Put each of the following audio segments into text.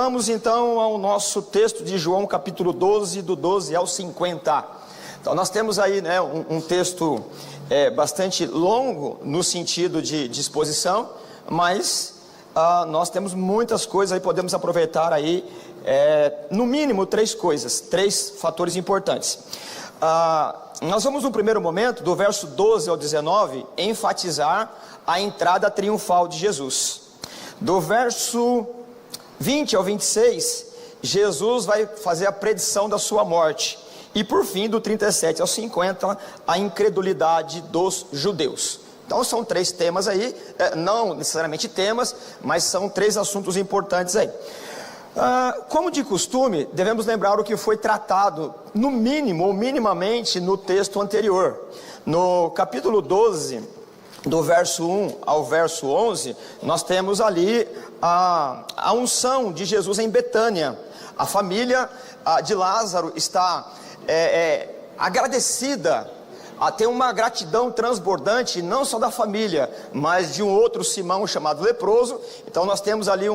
vamos então ao nosso texto de João capítulo 12, do 12 ao 50. Então nós temos aí, né, um texto bastante longo no sentido de exposição, mas nós temos muitas coisas aí, podemos aproveitar aí, no mínimo três fatores importantes. Nós vamos no primeiro momento, do verso 12 ao 19, enfatizar a entrada triunfal de Jesus. Do verso 20 ao 26, Jesus vai fazer a predição da sua morte. E por fim, do 37 ao 50, a incredulidade dos judeus. Então são três temas aí, não necessariamente temas, mas são três assuntos importantes aí. Como de costume, devemos lembrar o que foi tratado, no mínimo ou minimamente, no texto anterior. No capítulo 12, do verso 1 ao verso 11, nós temos ali a unção de Jesus em Betânia. A família de Lázaro está agradecida, tem uma gratidão transbordante, não só da família, mas de um outro Simão chamado leproso. Então nós temos ali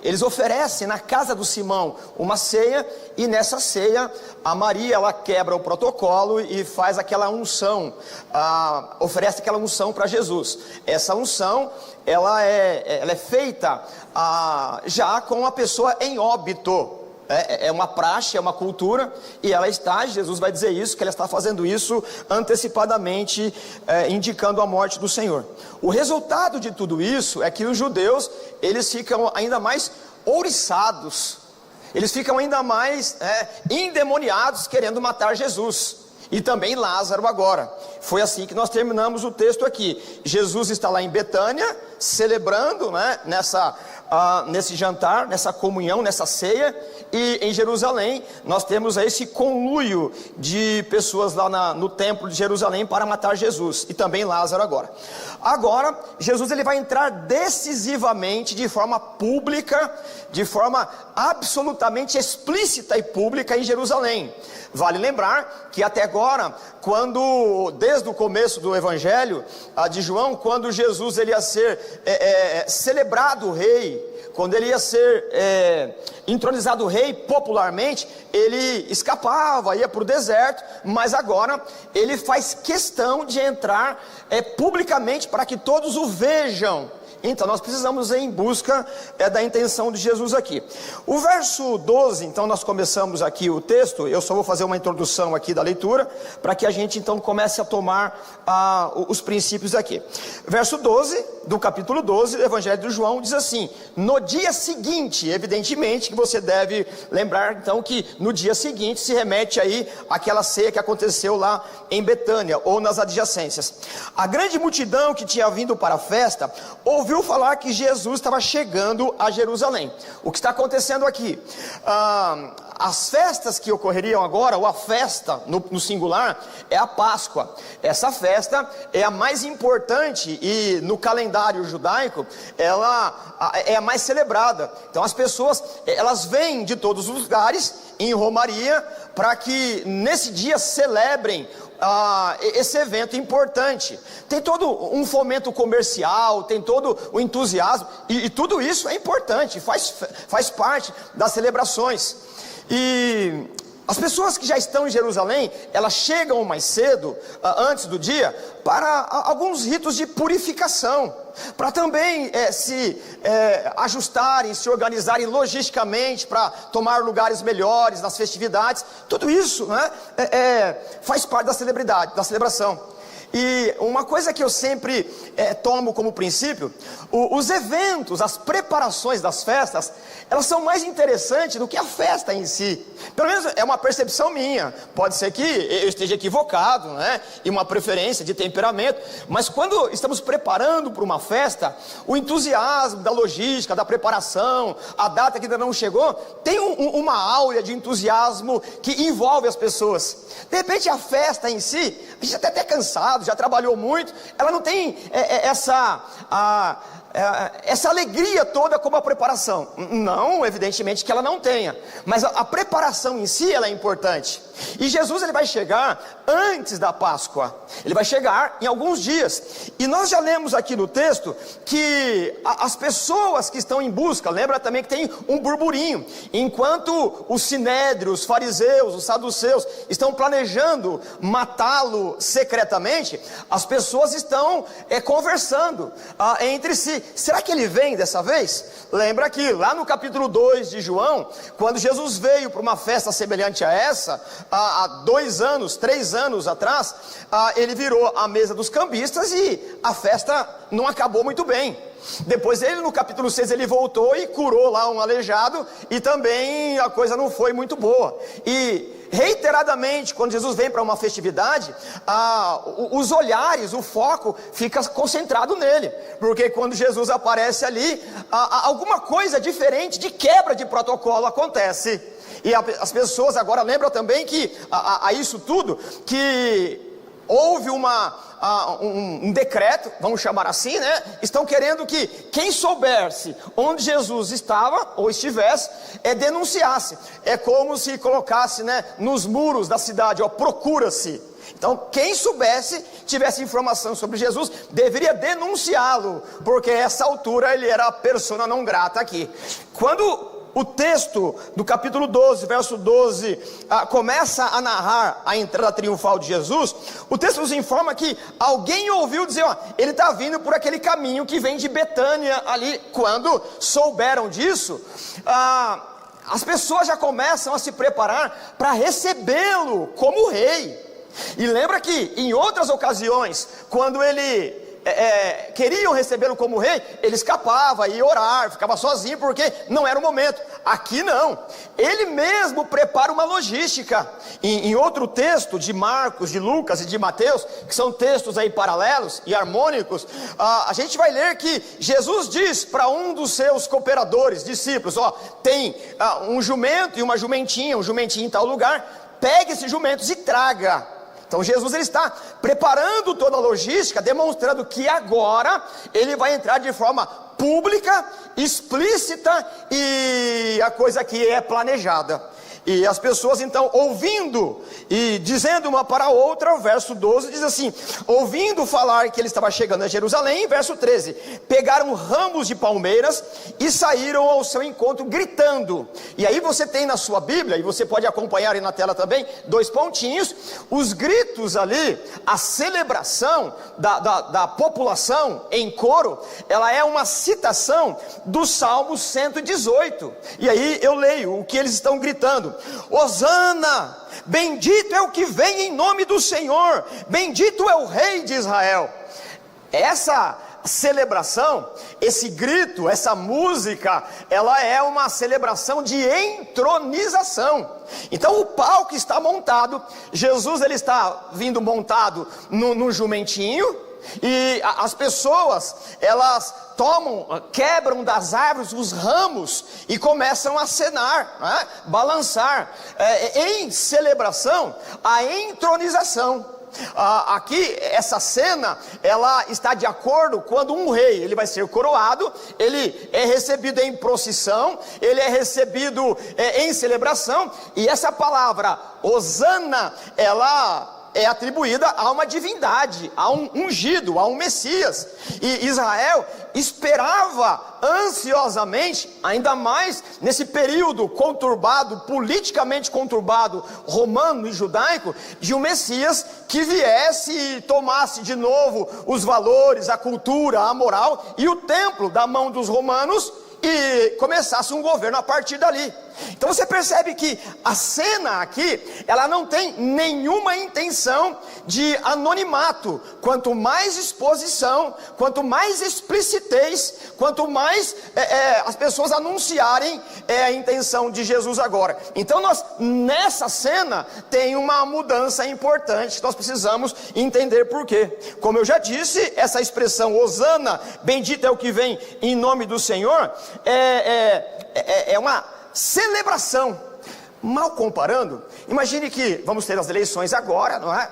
eles oferecem na casa do Simão uma ceia, e nessa ceia a Maria, ela quebra o protocolo e faz aquela unção, oferece aquela unção para Jesus. Essa unção, ela é feita já com a pessoa em óbito. É uma praxe, é uma cultura, e Jesus vai dizer isso, que ela está fazendo isso antecipadamente, indicando a morte do Senhor. O resultado de tudo isso é que os judeus, eles ficam ainda mais ouriçados, eles ficam ainda mais endemoniados, querendo matar Jesus. E também Lázaro agora. Foi assim que nós terminamos o texto aqui. Jesus está lá em Betânia, celebrando, né, nesse jantar, nessa comunhão, nessa ceia. E em Jerusalém, nós temos esse conluio de pessoas lá no templo de Jerusalém para matar Jesus. E também Lázaro agora. Agora, Jesus ele vai entrar decisivamente, de forma pública, de forma absolutamente explícita e pública em Jerusalém. Vale lembrar que até agora, desde o começo do Evangelho de João, quando Jesus ele ia ser celebrado rei, quando ele ia ser entronizado rei popularmente, ele escapava, ia para o deserto, mas agora ele faz questão de entrar publicamente para que todos o vejam. Então nós precisamos ir em busca da intenção de Jesus aqui. O verso 12, então nós começamos aqui o texto. Eu só vou fazer uma introdução aqui da leitura, para que a gente então comece a tomar os princípios aqui. Verso 12, do capítulo 12 do Evangelho de João, diz assim: no dia seguinte, evidentemente que você deve lembrar então que no dia seguinte se remete aí àquela ceia que aconteceu lá em Betânia, ou nas adjacências. A grande multidão que tinha vindo para a festa, ouviu falar que Jesus estava chegando a Jerusalém. O que está acontecendo aqui? As festas que ocorreriam agora, ou a festa no singular, é a Páscoa. Essa festa é a mais importante, e no calendário judaico ela é a mais celebrada. Então as pessoas, elas vêm de todos os lugares em romaria, para que nesse dia celebrem esse evento importante. Tem todo um fomento comercial, tem todo o entusiasmo, e tudo isso é importante, faz parte das celebrações. E as pessoas que já estão em Jerusalém, elas chegam mais cedo, antes do dia, para alguns ritos de purificação, para também se ajustarem, se organizarem logisticamente, para tomar lugares melhores nas festividades. Tudo isso, né, faz parte da celebração. E uma coisa que eu sempre tomo como princípio: os eventos, as preparações das festas, elas são mais interessantes do que a festa em si. Pelo menos é uma percepção minha. Pode ser que eu esteja equivocado, né? E uma preferência de temperamento. Mas quando estamos preparando para uma festa, o entusiasmo da logística, da preparação, a data que ainda não chegou, tem uma áurea de entusiasmo que envolve as pessoas. De repente a festa em si, a gente até cansado, já trabalhou muito, ela não tem essa alegria toda como a preparação. Não, evidentemente que ela não tenha, mas a preparação em si, ela é importante. E Jesus, ele vai chegar antes da Páscoa, ele vai chegar em alguns dias, E nós já lemos aqui no texto que as pessoas que estão em busca, lembra também que tem um burburinho, enquanto os sinédrios, os fariseus, os saduceus estão planejando matá-lo secretamente, as pessoas estão conversando entre si. Será que ele vem dessa vez? Lembra que lá no capítulo 2 de João, quando Jesus veio para uma festa semelhante a essa, há 2 anos, 3 anos atrás, ele virou a mesa dos cambistas e a festa não acabou muito bem. Depois ele, no capítulo 6, ele voltou e curou lá um aleijado, e também a coisa não foi muito boa. E reiteradamente, quando Jesus vem para uma festividade, os olhares, o foco fica concentrado nele, porque quando Jesus aparece ali, alguma coisa diferente, de quebra de protocolo acontece. E as pessoas agora lembram também que a isso tudo, que houve um decreto, vamos chamar assim, né? Estão querendo que quem soubesse onde Jesus estava ou estivesse, denunciasse. É como se colocasse, né, nos muros da cidade, procura-se. Então quem soubesse, tivesse informação sobre Jesus, deveria denunciá-lo, porque a essa altura ele era a persona non grata aqui. Quando o texto do capítulo 12, verso 12, começa a narrar a entrada triunfal de Jesus, o texto nos informa que alguém ouviu dizer, ele está vindo por aquele caminho que vem de Betânia ali. Quando souberam disso, as pessoas já começam a se preparar para recebê-lo como rei. E lembra que em outras ocasiões, quando ele queriam recebê-lo como rei, ele escapava, ia orar, ficava sozinho, porque não era o momento. Aqui não, ele mesmo prepara uma logística. Em outro texto de Marcos, de Lucas e de Mateus, que são textos aí paralelos e harmônicos, a gente vai ler que Jesus diz para um dos seus cooperadores, discípulos, tem um jumento e uma jumentinha, um jumentinho em tal lugar, pegue esses jumentos e traga. Então Jesus ele está preparando toda a logística, demonstrando que agora ele vai entrar de forma pública, explícita, e a coisa aqui é planejada. E as pessoas então ouvindo e dizendo uma para a outra, o verso 12 diz assim: ouvindo falar que ele estava chegando a Jerusalém, verso 13, pegaram ramos de palmeiras e saíram ao seu encontro gritando. E aí você tem na sua Bíblia, e você pode acompanhar aí na tela também, 2 pontinhos, os gritos ali, a celebração da população em coro, ela é uma citação do Salmo 118, e aí eu leio o que eles estão gritando: Hosana, bendito é o que vem em nome do Senhor, bendito é o Rei de Israel. Essa celebração, esse grito, essa música, ela é uma celebração de entronização. Então o palco está montado, Jesus ele está vindo montado no jumentinho, e as pessoas, elas quebram das árvores os ramos e começam a acenar, né? Balançar, em celebração à entronização. Aqui essa cena, ela está de acordo quando um rei, ele vai ser coroado, ele é recebido em procissão, ele é recebido em celebração, e essa palavra Hosana, ela é atribuída a uma divindade, a um ungido, a um Messias. E Israel esperava ansiosamente, ainda mais nesse período conturbado, politicamente conturbado, romano e judaico, de um Messias que viesse e tomasse de novo os valores, a cultura, a moral e o templo da mão dos romanos, e começasse um governo a partir dali. Então você percebe que a cena aqui, ela não tem nenhuma intenção de anonimato. Quanto mais exposição, quanto mais explicitez, quanto mais as pessoas anunciarem a intenção de Jesus agora. Então nessa cena tem uma mudança importante que nós precisamos entender por quê. Como eu já disse, essa expressão Hosana, bendito é o que vem em nome do Senhor, é uma celebração. Mal comparando, imagine que vamos ter as eleições agora, não é?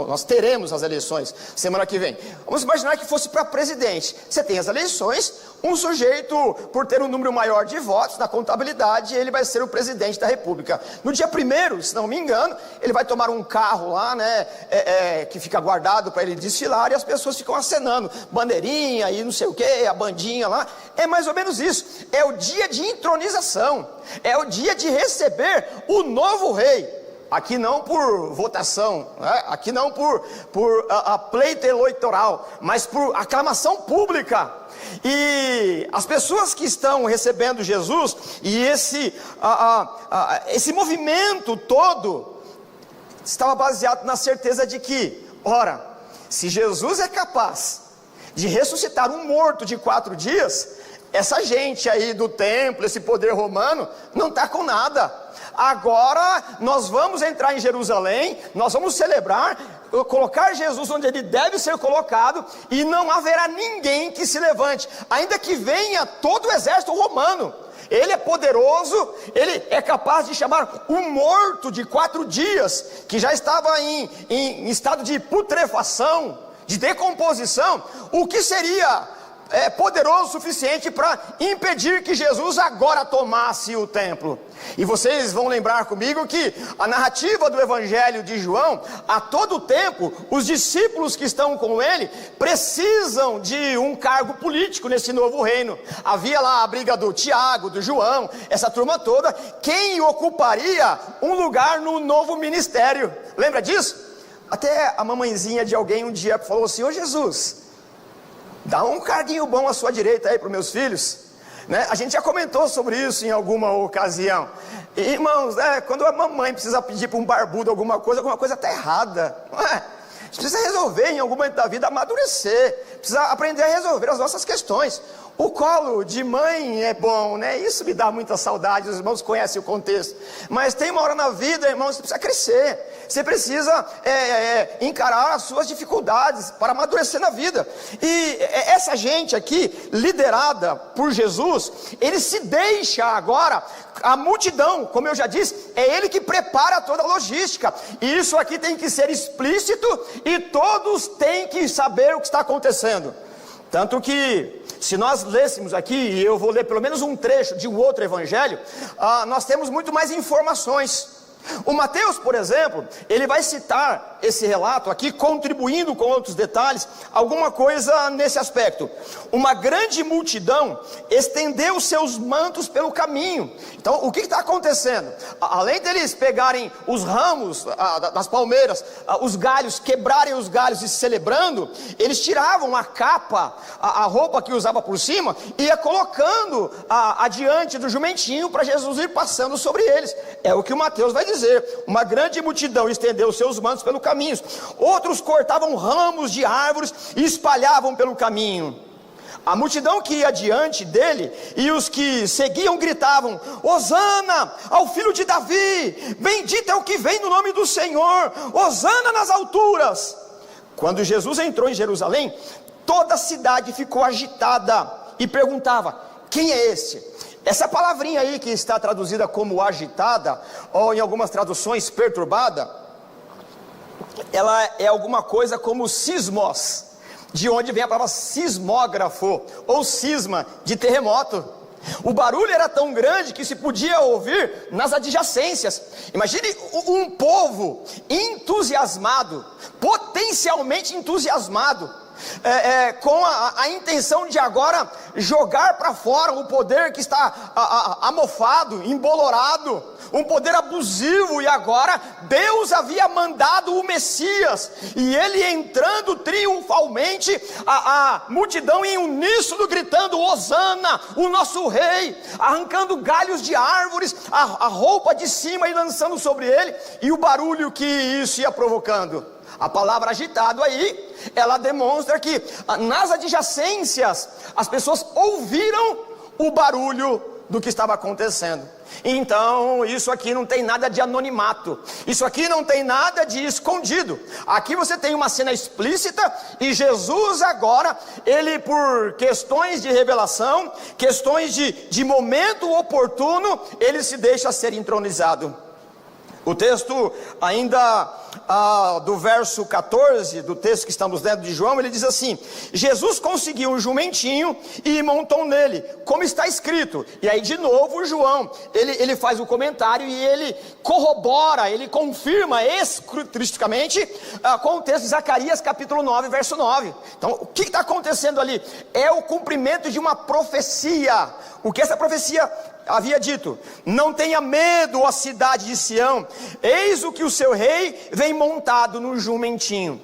Nós teremos as eleições semana que vem. Vamos imaginar que fosse para presidente. Você tem as eleições, um sujeito, por ter um número maior de votos na contabilidade, ele vai ser o presidente da república. No dia 1º, se não me engano, ele vai tomar um carro lá, né, que fica guardado para ele desfilar, e as pessoas ficam acenando, bandeirinha e não sei o que, a bandinha lá. É mais ou menos isso. É o dia de entronização, é o dia de receber o novo rei. Aqui não por votação, né? Aqui não por pleito eleitoral, mas por aclamação pública. E as pessoas que estão recebendo Jesus, e esse movimento todo, estava baseado na certeza de que, ora, se Jesus é capaz de ressuscitar um morto de 4 dias, essa gente aí do templo, esse poder romano, não está com nada. Agora nós vamos entrar em Jerusalém, nós vamos celebrar, colocar Jesus onde ele deve ser colocado, e não haverá ninguém que se levante, ainda que venha todo o exército romano. Ele é poderoso, ele é capaz de chamar um morto de 4 dias, que já estava em estado de putrefação, de decomposição. O que seria poderoso o suficiente para impedir que Jesus agora tomasse o templo? E vocês vão lembrar comigo que a narrativa do Evangelho de João, a todo tempo, os discípulos que estão com ele precisam de um cargo político nesse novo reino. Havia lá a briga do Tiago, do João, essa turma toda, quem ocuparia um lugar no novo ministério. Lembra disso? Até a mamãezinha de alguém um dia falou assim: ô Jesus, dá um carguinho bom à sua direita aí para os meus filhos, né? A gente já comentou sobre isso em alguma ocasião. E, irmãos, quando a mamãe precisa pedir para um barbudo alguma coisa está errada, não é? A gente precisa resolver em algum momento da vida, amadurecer, precisa aprender a resolver as nossas questões. O colo de mãe é bom, né? Isso me dá muita saudade, os irmãos conhecem o contexto. Mas tem uma hora na vida, irmãos, você precisa crescer. Você precisa encarar as suas dificuldades para amadurecer na vida. E essa gente aqui, liderada por Jesus, ele se deixa agora, a multidão, como eu já disse, é ele que prepara toda a logística. E isso aqui tem que ser explícito e todos têm que saber o que está acontecendo. Tanto que, se nós lêssemos aqui, e eu vou ler pelo menos um trecho de um outro evangelho, nós temos muito mais informações. O Mateus, por exemplo, ele vai citar esse relato aqui, contribuindo com outros detalhes, alguma coisa nesse aspecto. Uma grande multidão estendeu seus mantos pelo caminho. Então, o que está acontecendo? Além deles pegarem os ramos das palmeiras, os galhos, quebrarem os galhos e celebrando, eles tiravam a capa, a roupa que usava por cima, e ia colocando adiante do jumentinho para Jesus ir passando sobre eles. É o que o Mateus vai dizer. Uma grande multidão estendeu seus mantos pelo caminho. Outros cortavam ramos de árvores e espalhavam pelo caminho. A multidão que ia diante dele e os que seguiam gritavam: Hosana ao filho de Davi, bendito é o que vem no nome do Senhor, Hosana nas alturas. Quando Jesus entrou em Jerusalém, toda a cidade ficou agitada e perguntava: quem é esse? Essa palavrinha aí que está traduzida como agitada, ou em algumas traduções perturbada, ela é alguma coisa como sismos, de onde vem a palavra sismógrafo, ou cisma, de terremoto. O barulho era tão grande que se podia ouvir nas adjacências. Imagine um povo entusiasmado, potencialmente entusiasmado, com a intenção de agora jogar para fora o poder que está amofado, embolorado, um poder abusivo. E agora Deus havia mandado o Messias, e ele entrando triunfalmente, a multidão em uníssono gritando: Hosana, o nosso rei, arrancando galhos de árvores, a roupa de cima e lançando sobre ele, e o barulho que isso ia provocando. A palavra agitado aí, ela demonstra que nas adjacências as pessoas ouviram o barulho do que estava acontecendo. Então isso aqui não tem nada de anonimato, isso aqui não tem nada de escondido. Aqui você tem uma cena explícita, e Jesus agora, ele, por questões de revelação, questões de momento oportuno, ele se deixa ser entronizado. O texto ainda do verso 14, do texto que estamos lendo de João, ele diz assim: Jesus conseguiu um jumentinho e montou nele, como está escrito. E aí de novo João, ele faz o comentário e ele corrobora, ele confirma escrituristicamente com o texto de Zacarias capítulo 9, verso 9. Então o que está acontecendo ali? É o cumprimento de uma profecia. O que essa profecia havia dito: não tenha medo, ó cidade de Sião, eis o que o seu rei vem montado no jumentinho.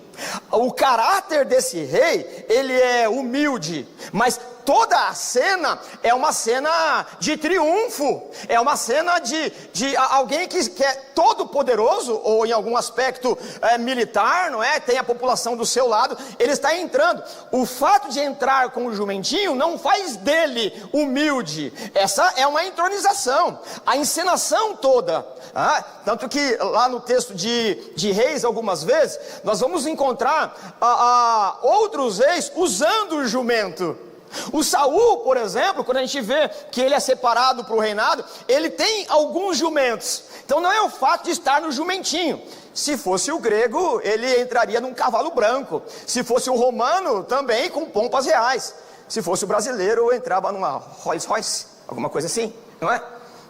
O caráter desse rei, ele é humilde, mas toda a cena é uma cena de triunfo, é uma cena de alguém que é todo poderoso, ou em algum aspecto militar, não é? Tem a população do seu lado, ele está entrando. O fato de entrar com o jumentinho não faz dele humilde, essa é uma entronização, a encenação toda. Tanto que lá no texto de Reis, algumas vezes, nós vamos encontrar outros reis usando o jumento. O Saul, por exemplo, quando a gente vê que ele é separado para o reinado, ele tem alguns jumentos. Então não é o fato de estar no jumentinho. Se fosse o grego, ele entraria num cavalo branco. Se fosse o romano, também com pompas reais. Se fosse o brasileiro, entrava numa Rolls Royce, alguma coisa assim, não é?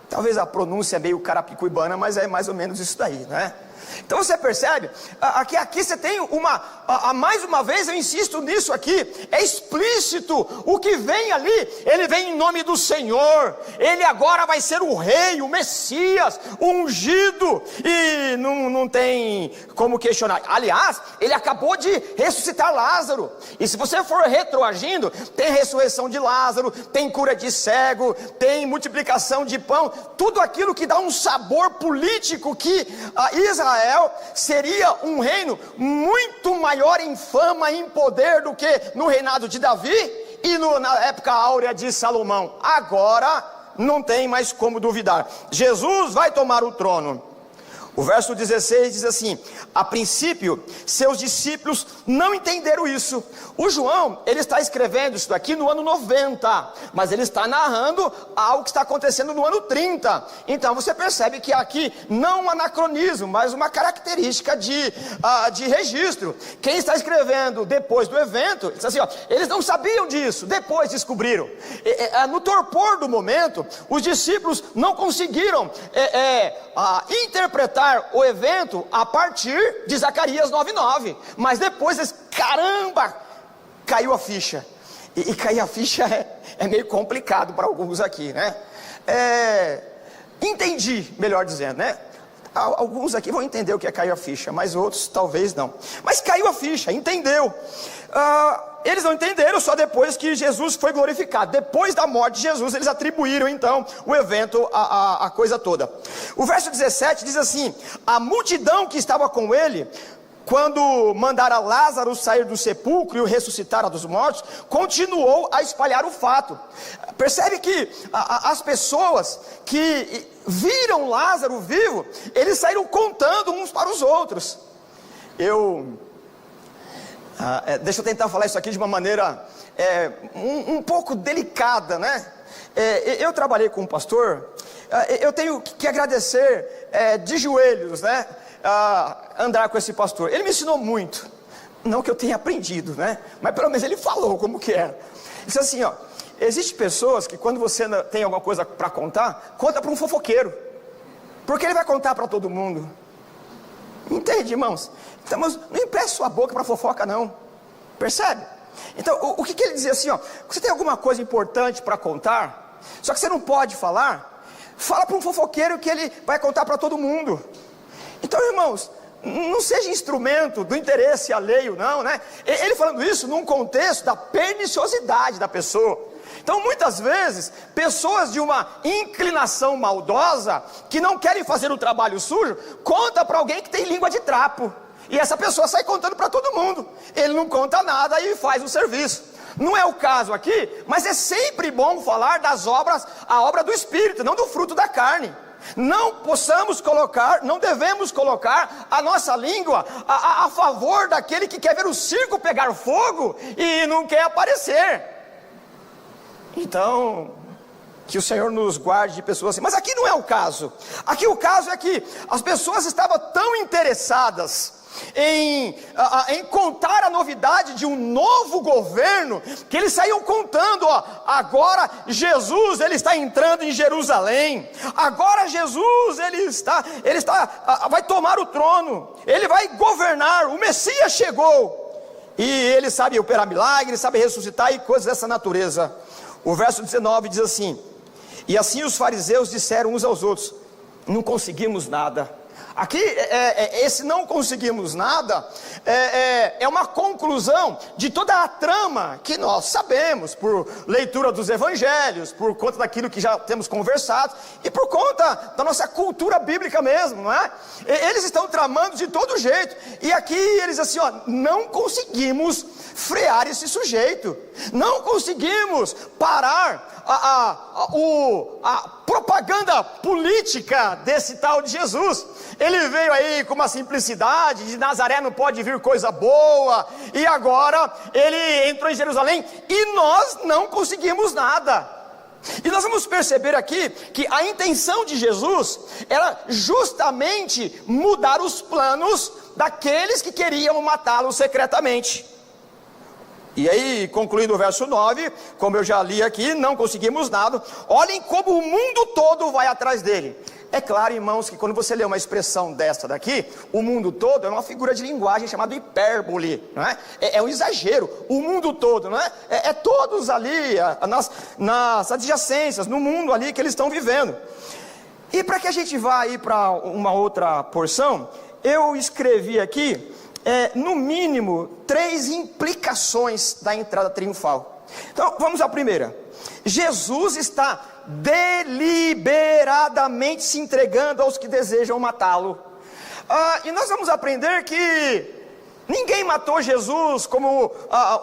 Talvez a pronúncia é meio carapicuibana, mas é mais ou menos isso daí, não é? Então você percebe, aqui você tem mais uma vez eu insisto nisso aqui, é explícito o que vem ali, ele vem em nome do Senhor, ele agora vai ser o rei, o Messias, o ungido, e não tem como questionar. Aliás, ele acabou de ressuscitar Lázaro, e se você for retroagindo, tem ressurreição de Lázaro, tem cura de cego, tem multiplicação de pão, tudo aquilo que dá um sabor político que Israel seria um reino muito maior em fama e em poder do que no reinado de Davi e na época áurea de Salomão. Agora não tem mais como duvidar, Jesus vai tomar o trono. O verso 16 diz assim: a princípio seus discípulos não entenderam isso. O João, ele está escrevendo isso daqui no ano 90, mas ele está narrando algo que está acontecendo no ano 30. Então você percebe que aqui não um anacronismo, mas uma característica de registro. Quem está escrevendo depois do evento, diz assim, eles não sabiam disso, depois descobriram. No torpor do momento, os discípulos não conseguiram interpretar o evento a partir de Zacarias 9:9, mas depois eles, caramba, caiu a ficha, e cair a ficha é meio complicado para alguns aqui, né? Entendi, melhor dizendo, né? Alguns aqui vão entender o que é cair a ficha, mas outros talvez não. Mas caiu a ficha, entendeu? Eles não entenderam só depois que Jesus foi glorificado. Depois da morte de Jesus, eles atribuíram então o evento, a coisa toda. O verso 17 diz assim: a multidão que estava com ele, quando mandara Lázaro sair do sepulcro e o ressuscitar dos mortos, continuou a espalhar o fato. Percebe que as pessoas que viram Lázaro vivo, eles saíram contando uns para os outros. Deixa eu tentar falar isso aqui de uma maneira um pouco delicada, né? Eu trabalhei com um pastor, eu tenho que agradecer de joelhos, né? Andar com esse pastor. Ele me ensinou muito, não que eu tenha aprendido, né? Mas pelo menos ele falou como que era. Ele disse assim, existem pessoas que quando você tem alguma coisa para contar, conta para um fofoqueiro, porque ele vai contar para todo mundo. Entende, irmãos? Então, mas não empreste sua boca para fofoca não, percebe? Então o que ele dizia assim, você tem alguma coisa importante para contar, só que você não pode falar, fala para um fofoqueiro que ele vai contar para todo mundo. Então, irmãos, não seja instrumento do interesse alheio não, né? Ele falando isso num contexto da perniciosidade da pessoa. Então muitas vezes, pessoas de uma inclinação maldosa, que não querem fazer o trabalho sujo, conta para alguém que tem língua de trapo, e essa pessoa sai contando para todo mundo, ele não conta nada e faz o serviço. Não é o caso aqui, mas é sempre bom falar das obras, a obra do Espírito, não do fruto da carne. Não devemos colocar a nossa língua a favor daquele que quer ver o circo pegar fogo e não quer aparecer. Então, Que o Senhor nos guarde de pessoas assim. Mas aqui não é o caso. Aqui o caso é que as pessoas estavam tão interessadas em contar a novidade de um novo governo, que eles saíam contando, agora Jesus ele está entrando em Jerusalém, agora Jesus vai tomar o trono, ele vai governar, o Messias chegou, e ele sabe operar milagres, sabe ressuscitar e coisas dessa natureza. O verso 19 diz assim: e assim os fariseus disseram uns aos outros: não conseguimos nada. Aqui, esse não conseguimos nada, é uma conclusão de toda a trama que nós sabemos, por leitura dos evangelhos, por conta daquilo que já temos conversado, e por conta da nossa cultura bíblica mesmo, não é? Eles estão tramando de todo jeito, e aqui eles assim, não conseguimos frear esse sujeito, não conseguimos parar a propaganda política desse tal de Jesus. Ele veio aí com uma simplicidade, de Nazaré não pode vir coisa boa, e agora ele entrou em Jerusalém, e nós não conseguimos nada. E nós vamos perceber aqui, que a intenção de Jesus, era justamente mudar os planos daqueles que queriam matá-lo secretamente. E aí, concluindo o verso 9, como eu já li aqui, não conseguimos nada. Olhem como o mundo todo vai atrás dele. É claro, irmãos, que quando você lê uma expressão desta daqui, o mundo todo é uma figura de linguagem chamada hipérbole, não é? É um exagero, o mundo todo, não é? É todos ali, nas adjacências, no mundo ali que eles estão vivendo. E para que a gente vá aí para uma outra porção, eu escrevi aqui, no mínimo, 3 implicações da entrada triunfal. Então, vamos à primeira. Jesus está deliberadamente se entregando aos que desejam matá-lo. E nós vamos aprender que ninguém matou Jesus como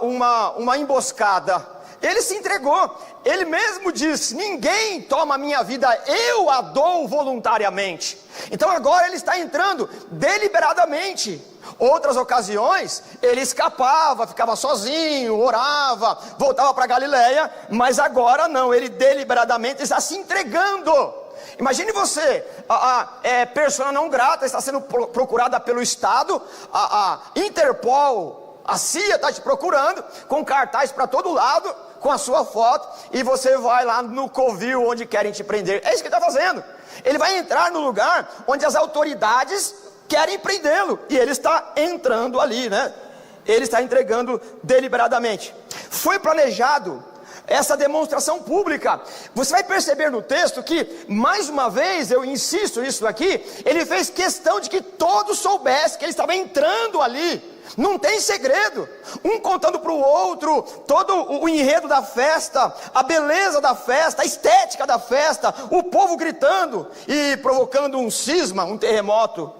uma emboscada. Ele se entregou. Ele mesmo disse: ninguém toma a minha vida, eu a dou voluntariamente. Então agora ele está entrando deliberadamente. Outras ocasiões, ele escapava, ficava sozinho, orava, voltava para Galileia, mas agora não, ele deliberadamente está se entregando. Imagine você, persona não grata, está sendo procurada pelo Estado, a Interpol, a CIA está te procurando, com cartaz para todo lado, com a sua foto, e você vai lá no covil onde querem te prender. É isso que ele está fazendo. Ele vai entrar no lugar onde as autoridades querem prendê-lo, e ele está entrando ali, né? Ele está entregando deliberadamente. Foi planejado essa demonstração pública. Você vai perceber no texto que, mais uma vez, eu insisto nisso aqui, ele fez questão de que todos soubessem que ele estava entrando ali. Não tem segredo, um contando para o outro todo o enredo da festa, a beleza da festa, a estética da festa, o povo gritando e provocando um cisma, um terremoto.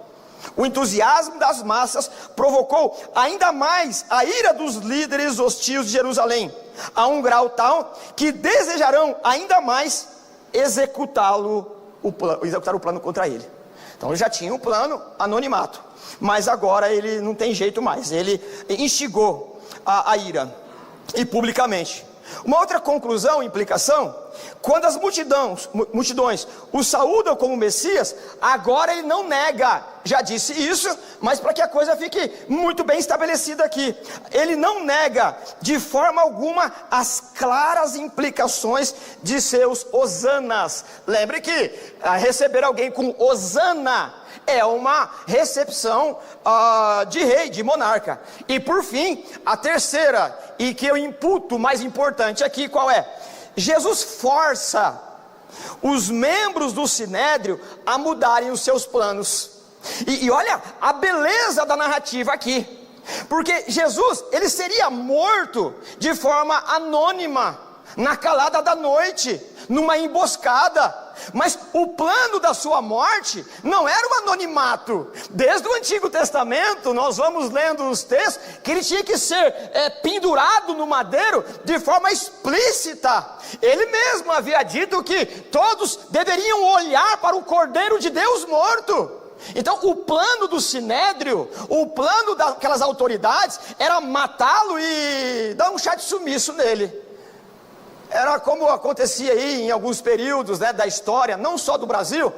O entusiasmo das massas provocou ainda mais a ira dos líderes hostis de Jerusalém, a um grau tal que desejarão ainda mais executar o plano contra ele. Então ele já tinha um plano, anonimato, mas agora ele não tem jeito mais, ele instigou a ira, e publicamente. Uma outra conclusão, implicação: quando as multidões o saúdam como Messias, agora ele não nega, já disse isso, mas para que a coisa fique muito bem estabelecida aqui, ele não nega de forma alguma as claras implicações de seus hosanas. Lembre que receber alguém com hosana é uma recepção de rei, de monarca. E por fim, a terceira, e que eu imputo mais importante aqui, qual é? Jesus força os membros do Sinédrio a mudarem os seus planos. E olha a beleza da narrativa aqui, porque Jesus, ele seria morto de forma anônima, na calada da noite, numa emboscada. Mas o plano da sua morte não era o anonimato. Desde o Antigo Testamento nós vamos lendo os textos que ele tinha que ser pendurado no madeiro de forma explícita. Ele mesmo havia dito que todos deveriam olhar para o Cordeiro de Deus morto. Então o plano do Sinédrio, o plano daquelas autoridades, era matá-lo e dar um chá de sumiço nele. era como acontecia aí em alguns períodos, né, da história, não só do Brasil.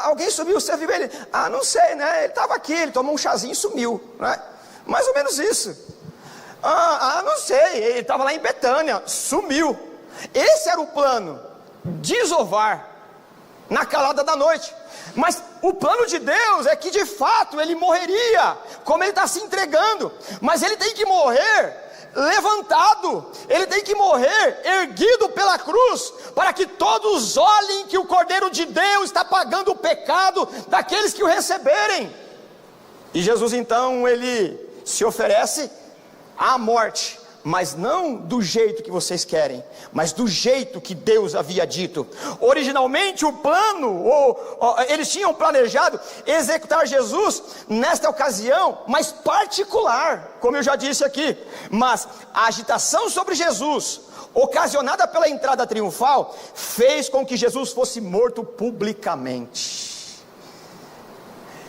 Alguém subiu, você viu ele? Não sei, né? Ele estava aqui, ele tomou um chazinho e sumiu, né? Mais ou menos isso. Não sei, ele estava lá em Betânia, sumiu. Esse era o plano, desovar na calada da noite. Mas o plano de Deus é que de fato ele morreria, como ele está se entregando. Mas ele tem que morrer levantado, ele tem que morrer erguido pela cruz, para que todos olhem que o Cordeiro de Deus está pagando o pecado daqueles que o receberem. E Jesus então, ele se oferece à morte, mas não do jeito que vocês querem, mas do jeito que Deus havia dito. Originalmente o plano, eles tinham planejado executar Jesus nesta ocasião, mas particular, como eu já disse aqui. Mas a agitação sobre Jesus, ocasionada pela entrada triunfal, fez com que Jesus fosse morto publicamente.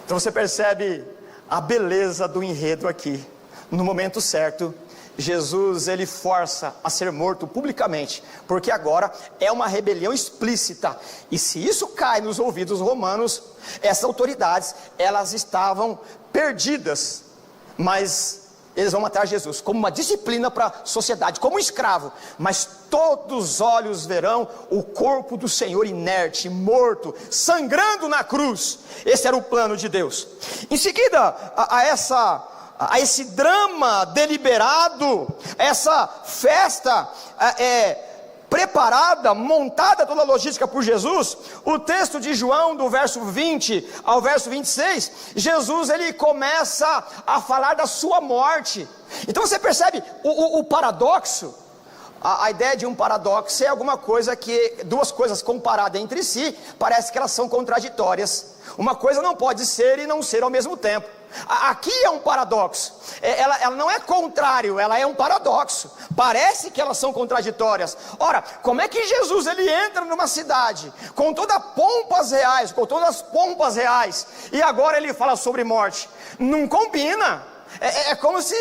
Então você percebe a beleza do enredo aqui. No momento certo, Jesus, ele força a ser morto publicamente, porque agora é uma rebelião explícita. E se isso cai nos ouvidos romanos, essas autoridades, elas estavam perdidas. Mas eles vão matar Jesus como uma disciplina para a sociedade, como um escravo. Mas todos os olhos verão o corpo do Senhor inerte, morto, sangrando na cruz. Esse era o plano de Deus. Em seguida a esse drama deliberado, essa festa preparada, montada toda a logística por Jesus, o texto de João, do verso 20 ao verso 26, Jesus, ele começa a falar da sua morte. Então você percebe o paradoxo. A ideia de um paradoxo é alguma coisa que, duas coisas comparadas entre si, parece que elas são contraditórias. Uma coisa não pode ser e não ser ao mesmo tempo. Aqui é um paradoxo, ela não é contrário, ela é um paradoxo. Parece que elas são contraditórias. Ora, como é que Jesus, ele entra numa cidade com todas as pompas reais, e agora ele fala sobre morte? Não combina. É como se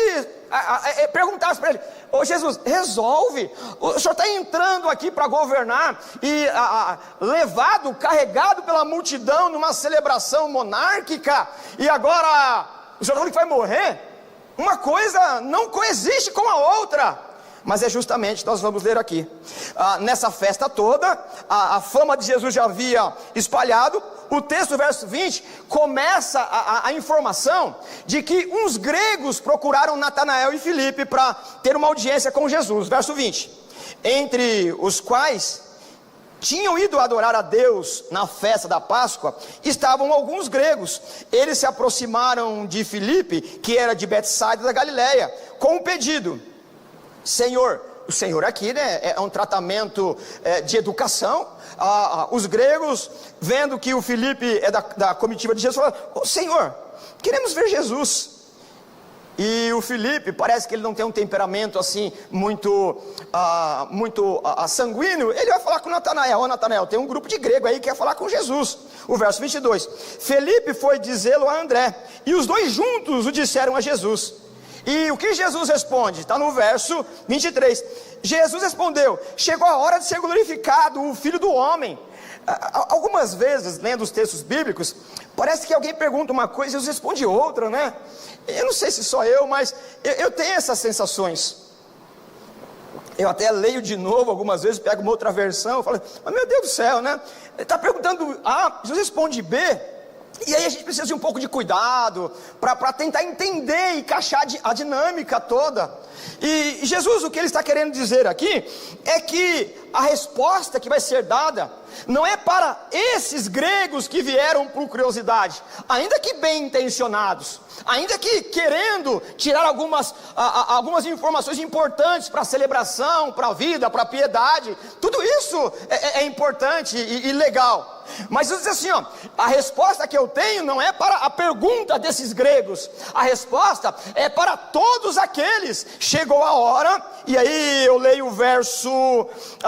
perguntasse para ele: ô Jesus, resolve, o senhor está entrando aqui para governar e levado, carregado pela multidão numa celebração monárquica, e agora o senhor falou que vai morrer? Uma coisa não coexiste com a outra. Mas é justamente, nós vamos ler aqui, nessa festa toda, a fama de Jesus já havia espalhado. O texto, verso 20, começa a informação de que uns gregos procuraram Natanael e Filipe para ter uma audiência com Jesus. Verso 20, entre os quais tinham ido adorar a Deus na festa da Páscoa, estavam alguns gregos. Eles se aproximaram de Filipe, que era de Betsaida da Galileia, com um pedido: Senhor, o Senhor aqui, né, é um tratamento de educação. Os gregos, vendo que o Filipe é da comitiva de Jesus, falaram: ô Senhor, queremos ver Jesus. E o Filipe, parece que ele não tem um temperamento assim muito sanguíneo. Ele vai falar com Natanael: ô Natanael, tem um grupo de grego aí que quer falar com Jesus. O verso 22, Filipe foi dizê-lo a André, e os dois juntos o disseram a Jesus. E o que Jesus responde? Está no verso 23. Jesus respondeu: chegou a hora de ser glorificado o Filho do Homem. Algumas vezes, lendo os textos bíblicos, parece que alguém pergunta uma coisa e Jesus responde outra, né? Eu não sei se só eu, mas eu tenho essas sensações. Eu até leio de novo algumas vezes, pego uma outra versão, falo: mas meu Deus do céu, né? Ele está perguntando A, Jesus responde B. E aí a gente precisa de um pouco de cuidado para tentar entender e encaixar a dinâmica toda. E Jesus, o que ele está querendo dizer aqui é que a resposta que vai ser dada não é para esses gregos que vieram por curiosidade, ainda que bem intencionados, ainda que querendo tirar algumas informações importantes para a celebração, para a vida, para a piedade. Tudo isso é importante e legal. Mas Jesus diz assim, ó, a resposta que eu tenho não é para a pergunta desses gregos, a resposta é para todos aqueles. Chegou a hora, e aí eu leio o verso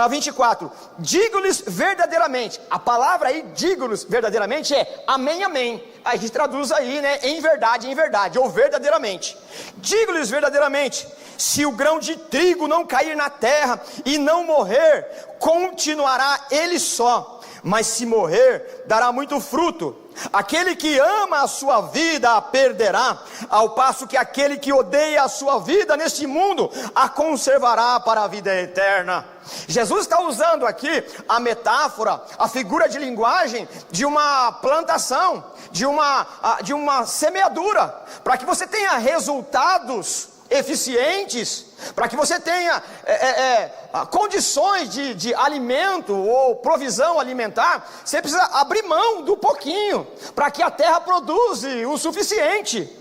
24, digo-lhes verdadeiramente, a palavra aí, digo-lhes verdadeiramente, é amém, amém. A gente traduz aí, né, em verdade, ou verdadeiramente. Digo-lhes verdadeiramente, se o grão de trigo não cair na terra e não morrer, continuará ele só, mas se morrer, dará muito fruto. Aquele que ama a sua vida a perderá, ao passo que aquele que odeia a sua vida neste mundo a conservará para a vida eterna. Jesus está usando aqui a metáfora, a figura de linguagem de uma plantação, de uma semeadura, para que você tenha resultados eficientes, para que você tenha condições de alimento ou provisão alimentar. Você precisa abrir mão do pouquinho, para que a terra produza o suficiente.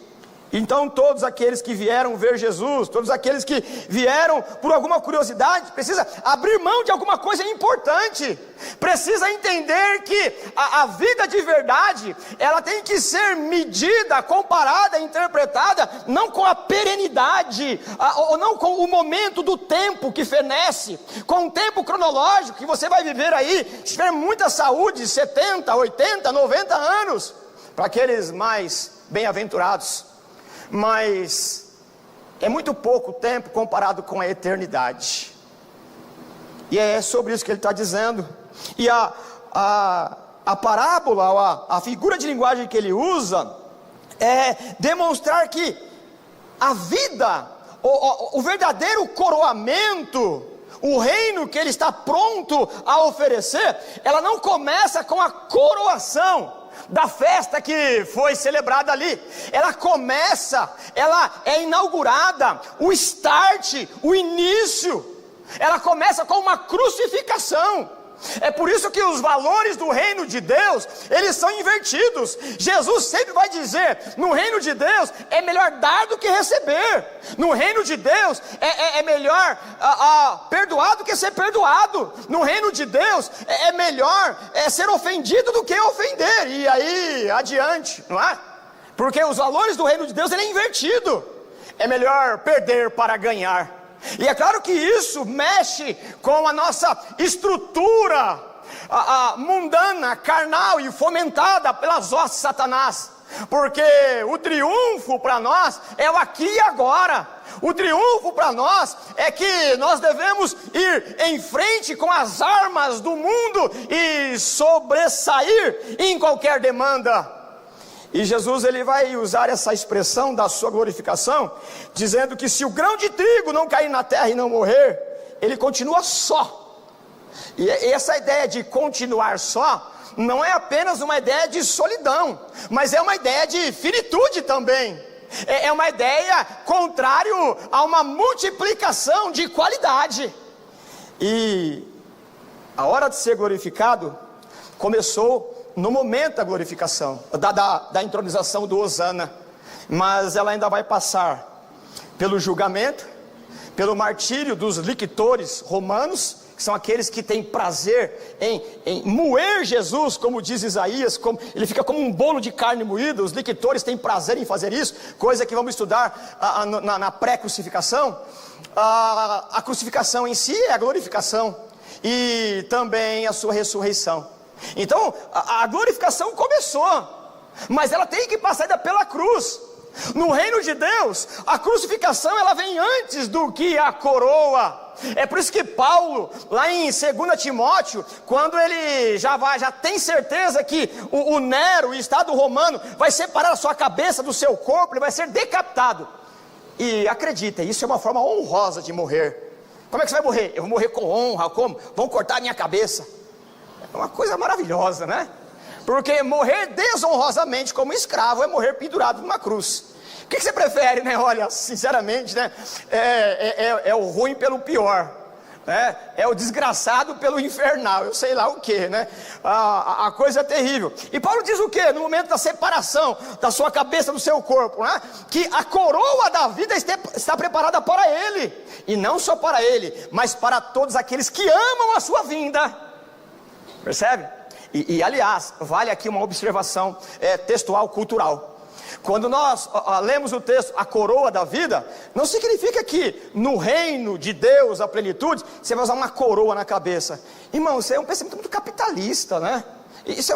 Então todos aqueles que vieram ver Jesus, todos aqueles que vieram por alguma curiosidade, precisa abrir mão de alguma coisa importante, precisa entender que a vida de verdade, ela tem que ser medida, comparada, interpretada, não com a perenidade, ou não com o momento do tempo que fenece, com o tempo cronológico que você vai viver aí, se tiver muita saúde, 70, 80, 90 anos, para aqueles mais bem-aventurados. Mas é muito pouco tempo comparado com a eternidade. E é sobre isso que ele está dizendo. E a parábola, a figura de linguagem que ele usa, é demonstrar que a vida, o verdadeiro coroamento, o reino que ele está pronto a oferecer, ela não começa com a coroação da festa que foi celebrada ali. Ela começa, ela é inaugurada, o start, o início, ela começa com uma crucificação. É por isso que os valores do reino de Deus, eles são invertidos. Jesus sempre vai dizer, no reino de Deus é melhor dar do que receber. No reino de Deus é melhor perdoar do que ser perdoado. No reino de Deus é melhor ser ofendido do que ofender. E aí adiante, não é? Porque os valores do reino de Deus, ele é invertido. É melhor perder para ganhar. E é claro que isso mexe com a nossa estrutura mundana, carnal e fomentada pelas hostes de Satanás. Porque o triunfo para nós é o aqui e agora. O triunfo para nós é que nós devemos ir em frente com as armas do mundo e sobressair em qualquer demanda. E Jesus, ele vai usar essa expressão da sua glorificação, dizendo que se o grão de trigo não cair na terra e não morrer, ele continua só. E essa ideia de continuar só, não é apenas uma ideia de solidão, mas é uma ideia de finitude também. É uma ideia contrário a uma multiplicação de qualidade. E a hora de ser glorificado começou no momento da glorificação, da entronização do Hosana, mas ela ainda vai passar pelo julgamento, pelo martírio dos lictores romanos, que são aqueles que têm prazer em moer Jesus, como diz Isaías, ele fica como um bolo de carne moída. Os lictores têm prazer em fazer isso, coisa que vamos estudar na pré-crucificação. A crucificação em si é a glorificação, e também a sua ressurreição. Então a glorificação começou, mas ela tem que passar ainda pela cruz. No reino de Deus, a crucificação, ela vem antes do que a coroa. É por isso que Paulo, lá em 2 Timóteo, quando ele já tem certeza que o Nero, o Estado romano, vai separar a sua cabeça do seu corpo, ele vai ser decapitado. E acredita, isso é uma forma honrosa de morrer. Como é que você vai morrer? Eu vou morrer com honra. Como? Vão cortar a minha cabeça. É uma coisa maravilhosa, né? Porque morrer desonrosamente como escravo é morrer pendurado numa cruz. O que você prefere, né? Olha, sinceramente, né? É o ruim pelo pior, né? É o desgraçado pelo infernal, eu sei lá o que, né? A coisa é terrível. E Paulo diz o que? No momento da separação da sua cabeça do seu corpo, né? Que a coroa da vida está preparada para ele. E não só para ele, mas para todos aqueles que amam a sua vinda. Percebe? Aliás, vale aqui uma observação textual, cultural. Quando nós lemos o texto, a coroa da vida, não significa que no reino de Deus, a plenitude, você vai usar uma coroa na cabeça. Irmão, isso é um pensamento muito capitalista, né? Isso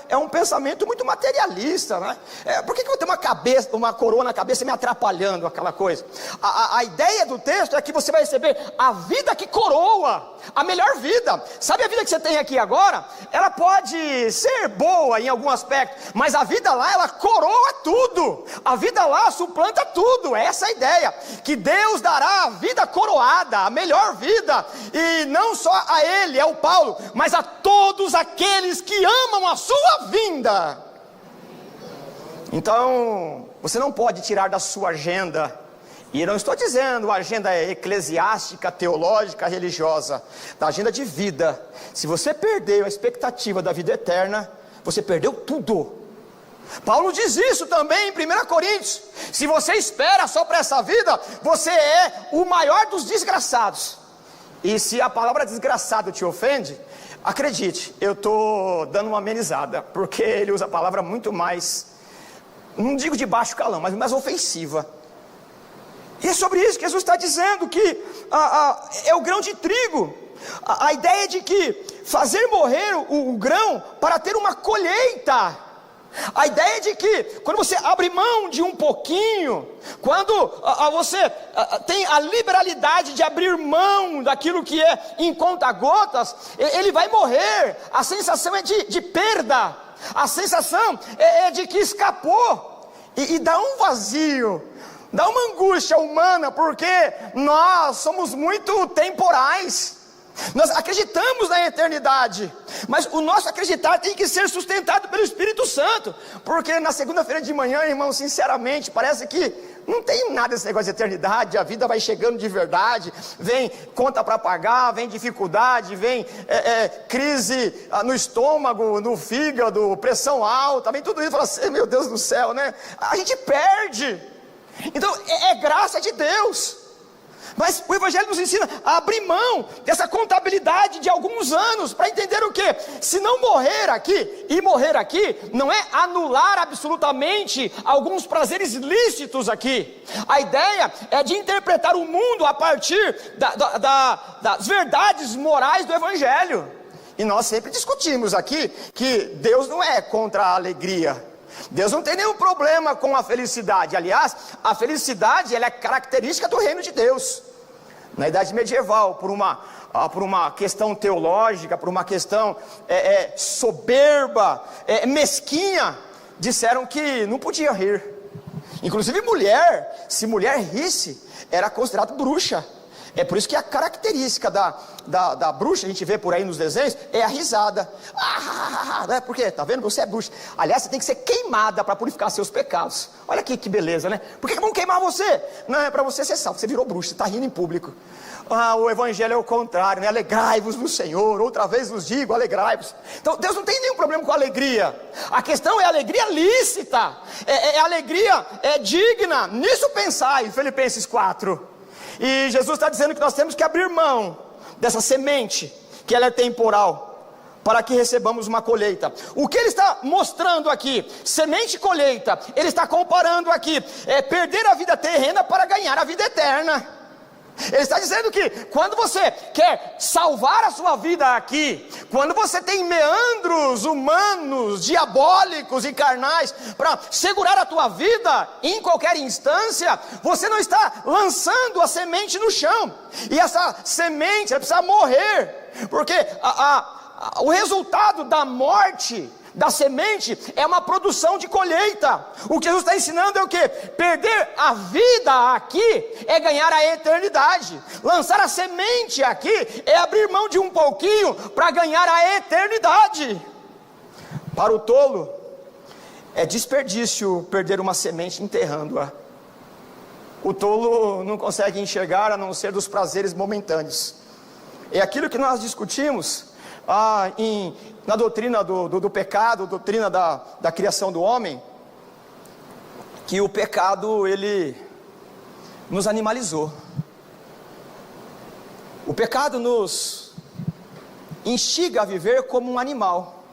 é um pensamento muito materialista, né? Por que eu tenho uma coroa na cabeça me atrapalhando aquela coisa? A ideia do texto é que você vai receber a vida que coroa, a melhor vida. Sabe a vida que você tem aqui agora? Ela pode ser boa em algum aspecto, mas a vida lá, ela coroa tudo. A vida lá suplanta tudo. Essa é a ideia, que Deus dará a vida coroada, a melhor vida. E não só a ele, é o Paulo, mas a todos aqueles que amam a sua vinda. Então, você não pode tirar da sua agenda, e eu não estou dizendo a agenda eclesiástica, teológica, religiosa, da agenda de vida. Se você perdeu a expectativa da vida eterna, você perdeu tudo. Paulo diz isso também em 1 Coríntios. Se você espera só para essa vida, você é o maior dos desgraçados. E se a palavra desgraçado te ofende, acredite, eu estou dando uma amenizada, porque ele usa a palavra muito mais, não digo de baixo calão, mas mais ofensiva. E é sobre isso que Jesus está dizendo, que é o grão de trigo. A ideia de que fazer morrer o grão para ter uma colheita. A ideia de que quando você abre mão de um pouquinho, quando você tem a liberalidade de abrir mão daquilo que é em conta-gotas, ele vai morrer. A sensação é de perda, a sensação é de que escapou, e dá um vazio, dá uma angústia humana, porque nós somos muito temporais. Nós acreditamos na eternidade, mas o nosso acreditar tem que ser sustentado pelo Espírito Santo, porque na segunda-feira de manhã, irmão, sinceramente, parece que não tem nada desse negócio de eternidade. A vida vai chegando de verdade, vem conta para pagar, vem dificuldade, vem crise no estômago, no fígado, pressão alta, vem tudo isso, fala assim, meu Deus do céu, né? A gente perde. Então é graça de Deus. Mas o Evangelho nos ensina a abrir mão dessa contabilidade de alguns anos, para entender o quê? Se não morrer aqui, e morrer aqui não é anular absolutamente alguns prazeres lícitos aqui. A ideia é de interpretar o mundo a partir das verdades morais do Evangelho. E nós sempre discutimos aqui que Deus não é contra a alegria. Deus não tem nenhum problema com a felicidade. Aliás, a felicidade, ela é característica do reino de Deus. Na idade medieval, por uma questão teológica, por uma questão soberba, mesquinha, disseram que não podia rir. Inclusive mulher, se mulher risse, era considerado bruxa. É por isso que a característica da bruxa, a gente vê por aí nos desenhos, é a risada. Por quê? Tá vendo? Você é bruxa. Aliás, você tem que ser queimada para purificar seus pecados. Olha aqui que beleza, né? Por que vão queimar você? Não, é para você ser salvo. Você virou bruxa, você está rindo em público. O Evangelho é o contrário, né? Alegrai-vos no Senhor. Outra vez vos digo, alegrai-vos. Então Deus não tem nenhum problema com a alegria. A questão é a alegria lícita, é a alegria digna. Nisso pensai, Filipenses 4. E Jesus está dizendo que nós temos que abrir mão dessa semente, que ela é temporal, para que recebamos uma colheita. O que ele está mostrando aqui, semente e colheita, ele está comparando aqui, perder a vida terrena para ganhar a vida eterna. Ele está dizendo que quando você quer salvar a sua vida aqui, quando você tem meandros humanos, diabólicos e carnais para segurar a tua vida em qualquer instância, você não está lançando a semente no chão. E essa semente ela precisa morrer, porque o resultado da morte da semente é uma produção de colheita. O que Jesus está ensinando é o que? Perder a vida aqui é ganhar a eternidade. Lançar a semente aqui é abrir mão de um pouquinho para ganhar a eternidade. Para o tolo é desperdício perder uma semente enterrando-a. O tolo não consegue enxergar a não ser dos prazeres momentâneos. É aquilo que nós discutimos na doutrina do pecado, doutrina da criação do homem, que o pecado ele nos animalizou. O pecado nos instiga a viver como um animal.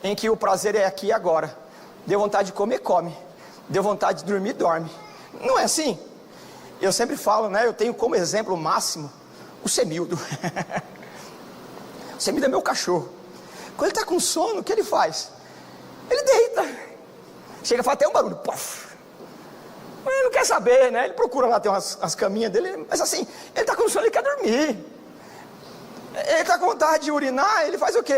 em que o prazer é aqui e agora. Deu vontade de comer, come. Deu vontade de dormir, dorme. Não é assim? Eu sempre falo, né? Eu tenho como exemplo máximo o Semildo. O Semildo é meu cachorro. Quando ele está com sono, o que ele faz? Ele deita. Chega a fazer até um barulho. Puff. Ele não quer saber, né? Ele procura lá, tem umas caminhas dele. Mas assim, ele está com sono, ele quer dormir. Ele está com vontade de urinar, ele faz o quê?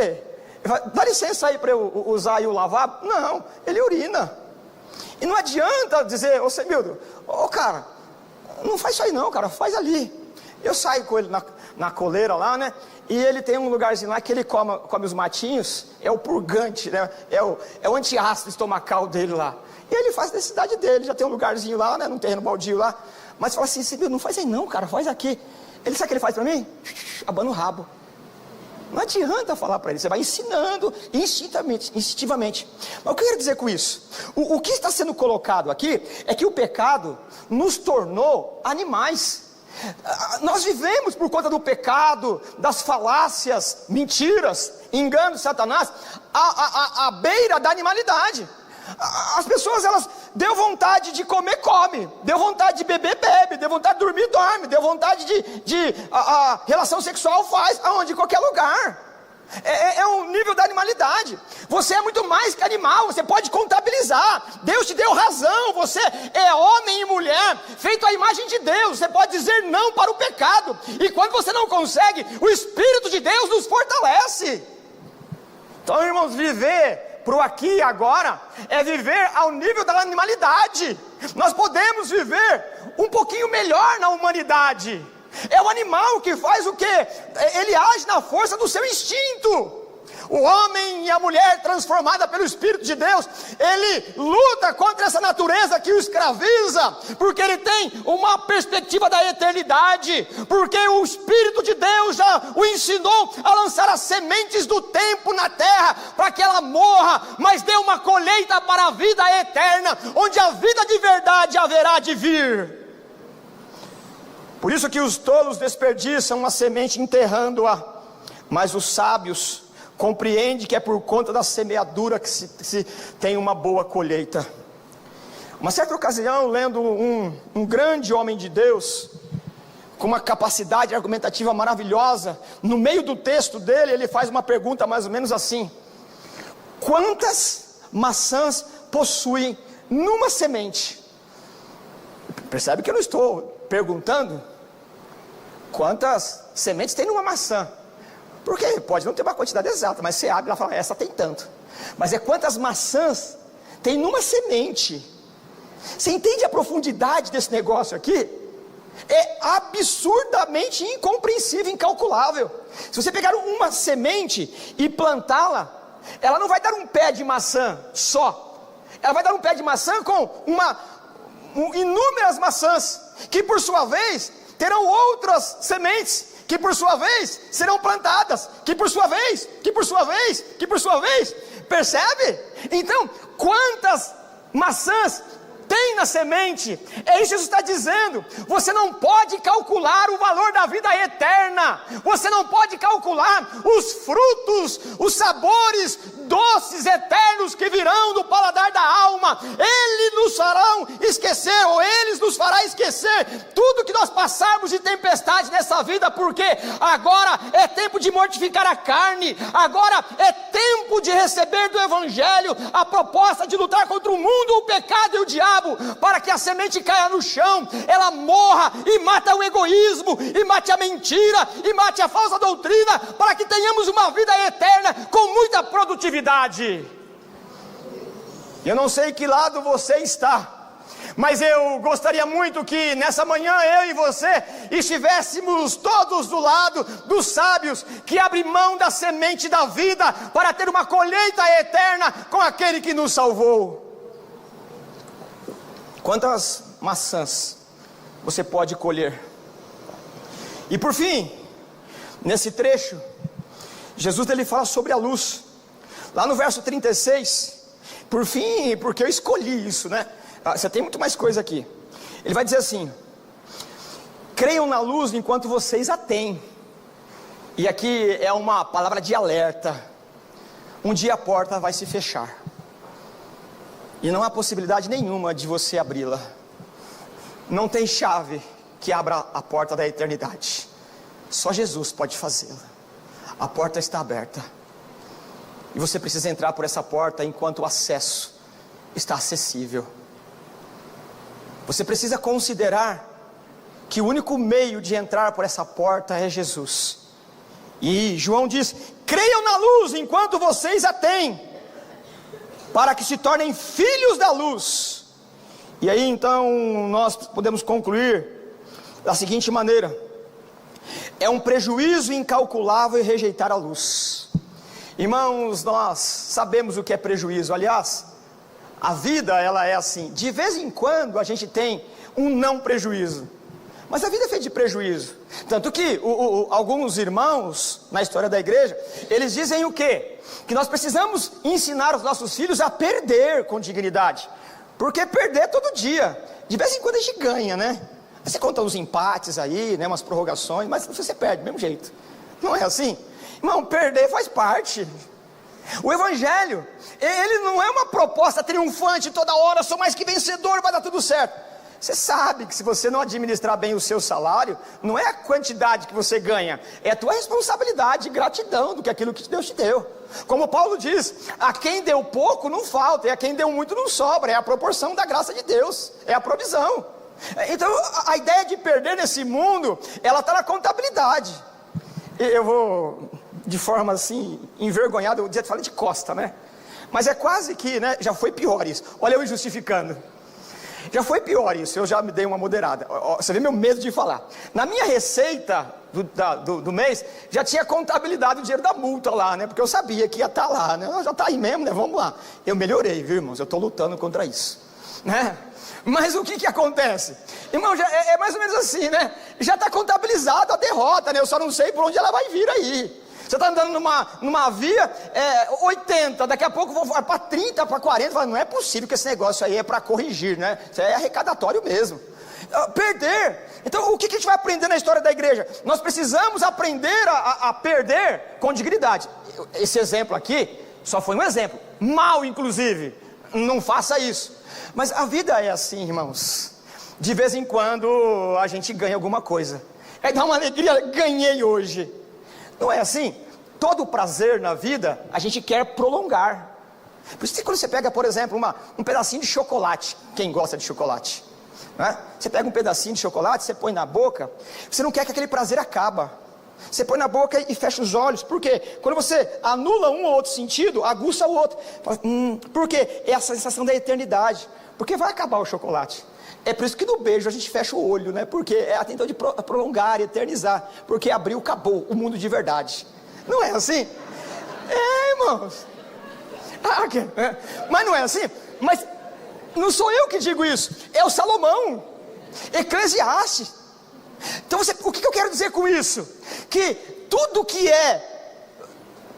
Ele fala, dá licença aí para eu usar aí o lavabo? Não, ele urina. E não adianta dizer, ô Semildo, ô cara, não faz isso aí não, cara, faz ali. Eu saio com ele na coleira lá, né? E ele tem um lugarzinho lá que ele come os matinhos, é o purgante, né? É o antiácido estomacal dele lá. E ele faz a necessidade dele, já tem um lugarzinho lá, né? Num terreno baldio lá. Mas fala assim, Semildo, não faz aí não, cara, faz aqui. Ele sabe o que ele faz para mim? Abana o rabo. Não adianta falar para ele, você vai ensinando instintivamente. Mas o que eu quero dizer com isso? O que está sendo colocado aqui é que o pecado nos tornou animais. Nós vivemos por conta do pecado, das falácias, mentiras, enganos de Satanás, à beira da animalidade. As pessoas, elas deu vontade de comer, come, deu vontade de beber, bebe, deu vontade de dormir, dorme, deu vontade de relação sexual, faz, aonde? Em qualquer lugar. É um nível da animalidade. Você é muito mais que animal, você pode contabilizar. Deus te deu razão, você é homem e mulher, feito à imagem de Deus. Você pode dizer não para o pecado. E quando você não consegue, o Espírito de Deus nos fortalece. Então, irmãos, viver para o aqui e agora é viver ao nível da animalidade. Nós podemos viver um pouquinho melhor na humanidade. É o animal que faz o quê? Ele age na força do seu instinto. O homem e a mulher transformada pelo Espírito de Deus, ele luta contra essa natureza que o escraviza, porque ele tem uma perspectiva da eternidade, porque o Espírito de Deus já o ensinou a lançar as sementes do tempo na terra, para que ela morra, mas dê uma colheita para a vida eterna, onde a vida de verdade haverá de vir. Por isso que os tolos desperdiçam uma semente enterrando-a, mas os sábios compreendem que é por conta da semeadura que se tem uma boa colheita. Uma certa ocasião, lendo um grande homem de Deus, com uma capacidade argumentativa maravilhosa, no meio do texto dele, ele faz uma pergunta mais ou menos assim: quantas maçãs possuem numa semente? Percebe que eu não estou perguntando quantas sementes tem numa maçã, porque pode não ter uma quantidade exata, mas você abre e ela fala, essa tem tanto. Mas é quantas maçãs tem numa semente. Você entende a profundidade desse negócio aqui? É absurdamente incompreensível, incalculável. Se você pegar uma semente e plantá-la, ela não vai dar um pé de maçã só. Ela vai dar um pé de maçã com inúmeras maçãs, que por sua vez terão outras sementes, que por sua vez serão plantadas, que por sua vez, percebe? Então, quantas maçãs tem na semente? É isso que Jesus está dizendo. Você não pode calcular o valor da vida eterna, você não pode calcular os frutos, os sabores doces, eternos que virão do paladar da alma. Eles nos farão esquecer, ou eles nos farão esquecer tudo que nós passarmos de tempestade nessa vida, porque agora é tempo de mortificar a carne, agora é tempo de receber do Evangelho a proposta de lutar contra o mundo, o pecado e o diabo, para que a semente caia no chão, ela morra e mata o egoísmo, e mate a mentira, e mate a falsa doutrina, para que tenhamos uma vida eterna com muita produtividade. Eu não sei que lado você está, mas eu gostaria muito que nessa manhã eu e você estivéssemos todos do lado dos sábios, que abrem mão da semente da vida para ter uma colheita eterna com aquele que nos salvou. Quantas maçãs você pode colher? E por fim, nesse trecho, Jesus ele fala sobre a luz. Lá no verso 36, por fim, porque eu escolhi isso, né? Você tem muito mais coisa aqui. Ele vai dizer assim: creiam na luz enquanto vocês a têm. E aqui é uma palavra de alerta. um dia a porta vai se fechar, e não há possibilidade nenhuma de você abri-la. Não tem chave que abra a porta da eternidade, só Jesus pode fazê-la. A porta está aberta, e você precisa entrar por essa porta enquanto o acesso está acessível. Você precisa considerar que o único meio de entrar por essa porta é Jesus. E João diz: creiam na luz enquanto vocês a têm, para que se tornem filhos da luz. E aí então nós podemos concluir da seguinte maneira: é um prejuízo incalculável rejeitar a luz. Irmãos, nós sabemos o que é prejuízo. Aliás, a vida ela é assim, de vez em quando a gente tem um não prejuízo, mas a vida é feita de prejuízo. Tanto que alguns irmãos na história da igreja, eles dizem o quê? Que nós precisamos ensinar os nossos filhos a perder com dignidade, porque perder todo dia, de vez em quando a gente ganha, né? Você conta uns empates aí, né, umas prorrogações, mas você perde do mesmo jeito. Não é assim? Irmão, perder faz parte. O evangelho, ele não é uma proposta triunfante toda hora, sou mais que vencedor, vai dar tudo certo. Você sabe que se você não administrar bem o seu salário, não é a quantidade que você ganha, é a tua responsabilidade e gratidão do que aquilo que Deus te deu. Como Paulo diz, a quem deu pouco não falta, e a quem deu muito não sobra. É a proporção da graça de Deus, é a provisão. Então a ideia de perder nesse mundo, ela está na contabilidade. Eu vou, de forma assim, envergonhada, eu dizia, falei de costa, né? Mas é quase que, né, já foi pior isso. Olha eu me justificando. Já foi pior isso, eu já me dei uma moderada. Você vê meu medo de falar. Na minha receita do mês, já tinha contabilidade o dinheiro da multa lá, né? Porque eu sabia que ia estar lá, né? Já está aí mesmo, né? Vamos lá. Eu melhorei, viu, irmãos? Eu estou lutando contra isso, né? Mas o que acontece? Irmão, já é mais ou menos assim, né? Já está contabilizado a derrota, né? Eu só não sei por onde ela vai vir aí. Você está andando numa via 80, daqui a pouco vai para 30, para 40, fala, não é possível que esse negócio aí é para corrigir, né? Isso é arrecadatório mesmo. Perder. Então o que a gente vai aprender na história da igreja? Nós precisamos aprender a perder com dignidade. Esse exemplo aqui só foi um exemplo, mal inclusive, não faça isso. Mas a vida é assim, irmãos. De vez em quando a gente ganha alguma coisa, aí dá uma alegria, ganhei hoje. Não é assim? Todo prazer na vida a gente quer prolongar. Por isso que quando você pega, por exemplo, um pedacinho de chocolate, quem gosta de chocolate, né? Você pega um pedacinho de chocolate, você põe na boca, você não quer que aquele prazer acabe. Você põe na boca e fecha os olhos. Por quê? Quando você anula um ou outro sentido, aguça o outro. Por quê? É a sensação da eternidade. Porque vai acabar o chocolate. É por isso que no beijo a gente fecha o olho, né? Porque é a tentativa de prolongar, eternizar. Porque abriu, acabou o mundo de verdade. Não é assim? É, irmãos. Mas não é assim? Mas não sou eu que digo isso. É o Salomão. Eclesiastes. Então o que eu quero dizer com isso? Que tudo que é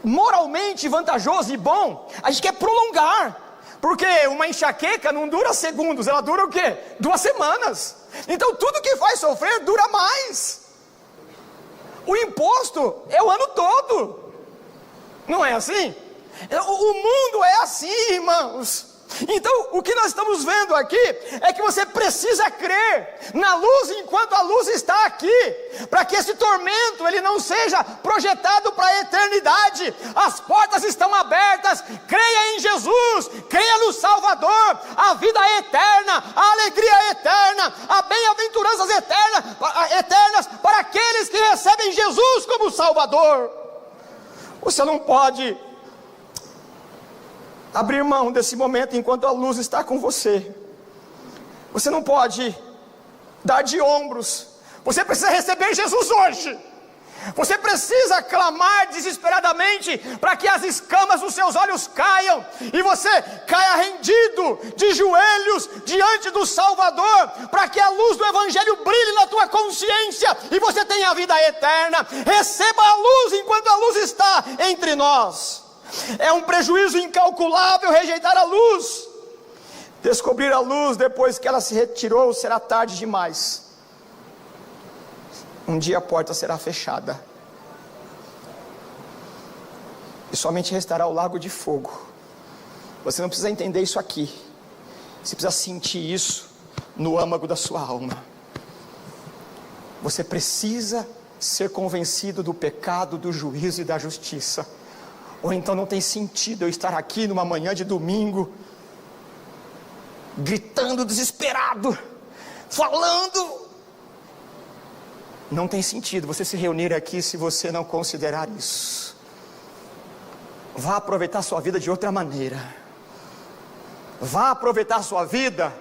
moralmente vantajoso e bom, a gente quer prolongar. Porque uma enxaqueca não dura segundos, ela dura o quê? 2 semanas. Então tudo que faz sofrer dura mais. O imposto é o ano todo. Não é assim? O mundo é assim, irmãos. Então o que nós estamos vendo aqui é que você precisa crer na luz enquanto a luz está aqui, para que esse tormento ele não seja projetado para a eternidade. As portas estão abertas, creia em Jesus, creia no Salvador, a vida é eterna, a alegria é eterna, a bem-aventuranças eternas para aqueles que recebem Jesus como Salvador. Você não pode abrir mão desse momento enquanto a luz está com você. Você não pode dar de ombros. Você precisa receber Jesus hoje. Você precisa clamar desesperadamente para que as escamas dos seus olhos caiam e você caia rendido de joelhos diante do Salvador, para que a luz do Evangelho brilhe na tua consciência e você tenha a vida eterna. Receba a luz enquanto a luz está entre nós. É um prejuízo incalculável rejeitar a luz. Descobrir a luz depois que ela se retirou será tarde demais. Um dia a porta será fechada. e somente restará o lago de fogo. Você não precisa entender isso aqui, você precisa sentir isso no âmago da sua alma. Você precisa ser convencido do pecado, do juízo e da justiça. Ou então não tem sentido eu estar aqui numa manhã de domingo, gritando desesperado, falando. Não tem sentido você se reunir aqui se você não considerar isso. Vá aproveitar sua vida de outra maneira. Vá aproveitar sua vida,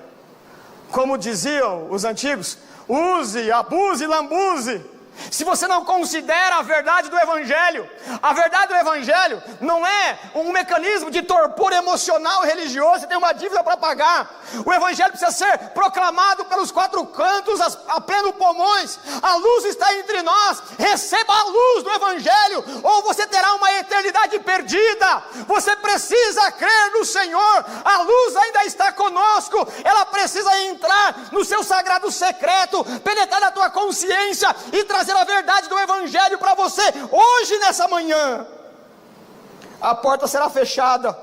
como diziam os antigos, use, abuse, lambuze. Se você não considera a verdade do Evangelho, a verdade do Evangelho não é um mecanismo de torpor emocional e religioso, você tem uma dívida para pagar. O Evangelho precisa ser proclamado pelos quatro cantos, a pleno pulmões. A luz está entre nós, receba a luz do Evangelho, ou você terá uma eternidade perdida. Você precisa crer no Senhor, a luz ainda está conosco, ela precisa entrar no seu sagrado secreto, penetrar na tua consciência e trazer a verdade do Evangelho para você, hoje nessa manhã. A porta será fechada.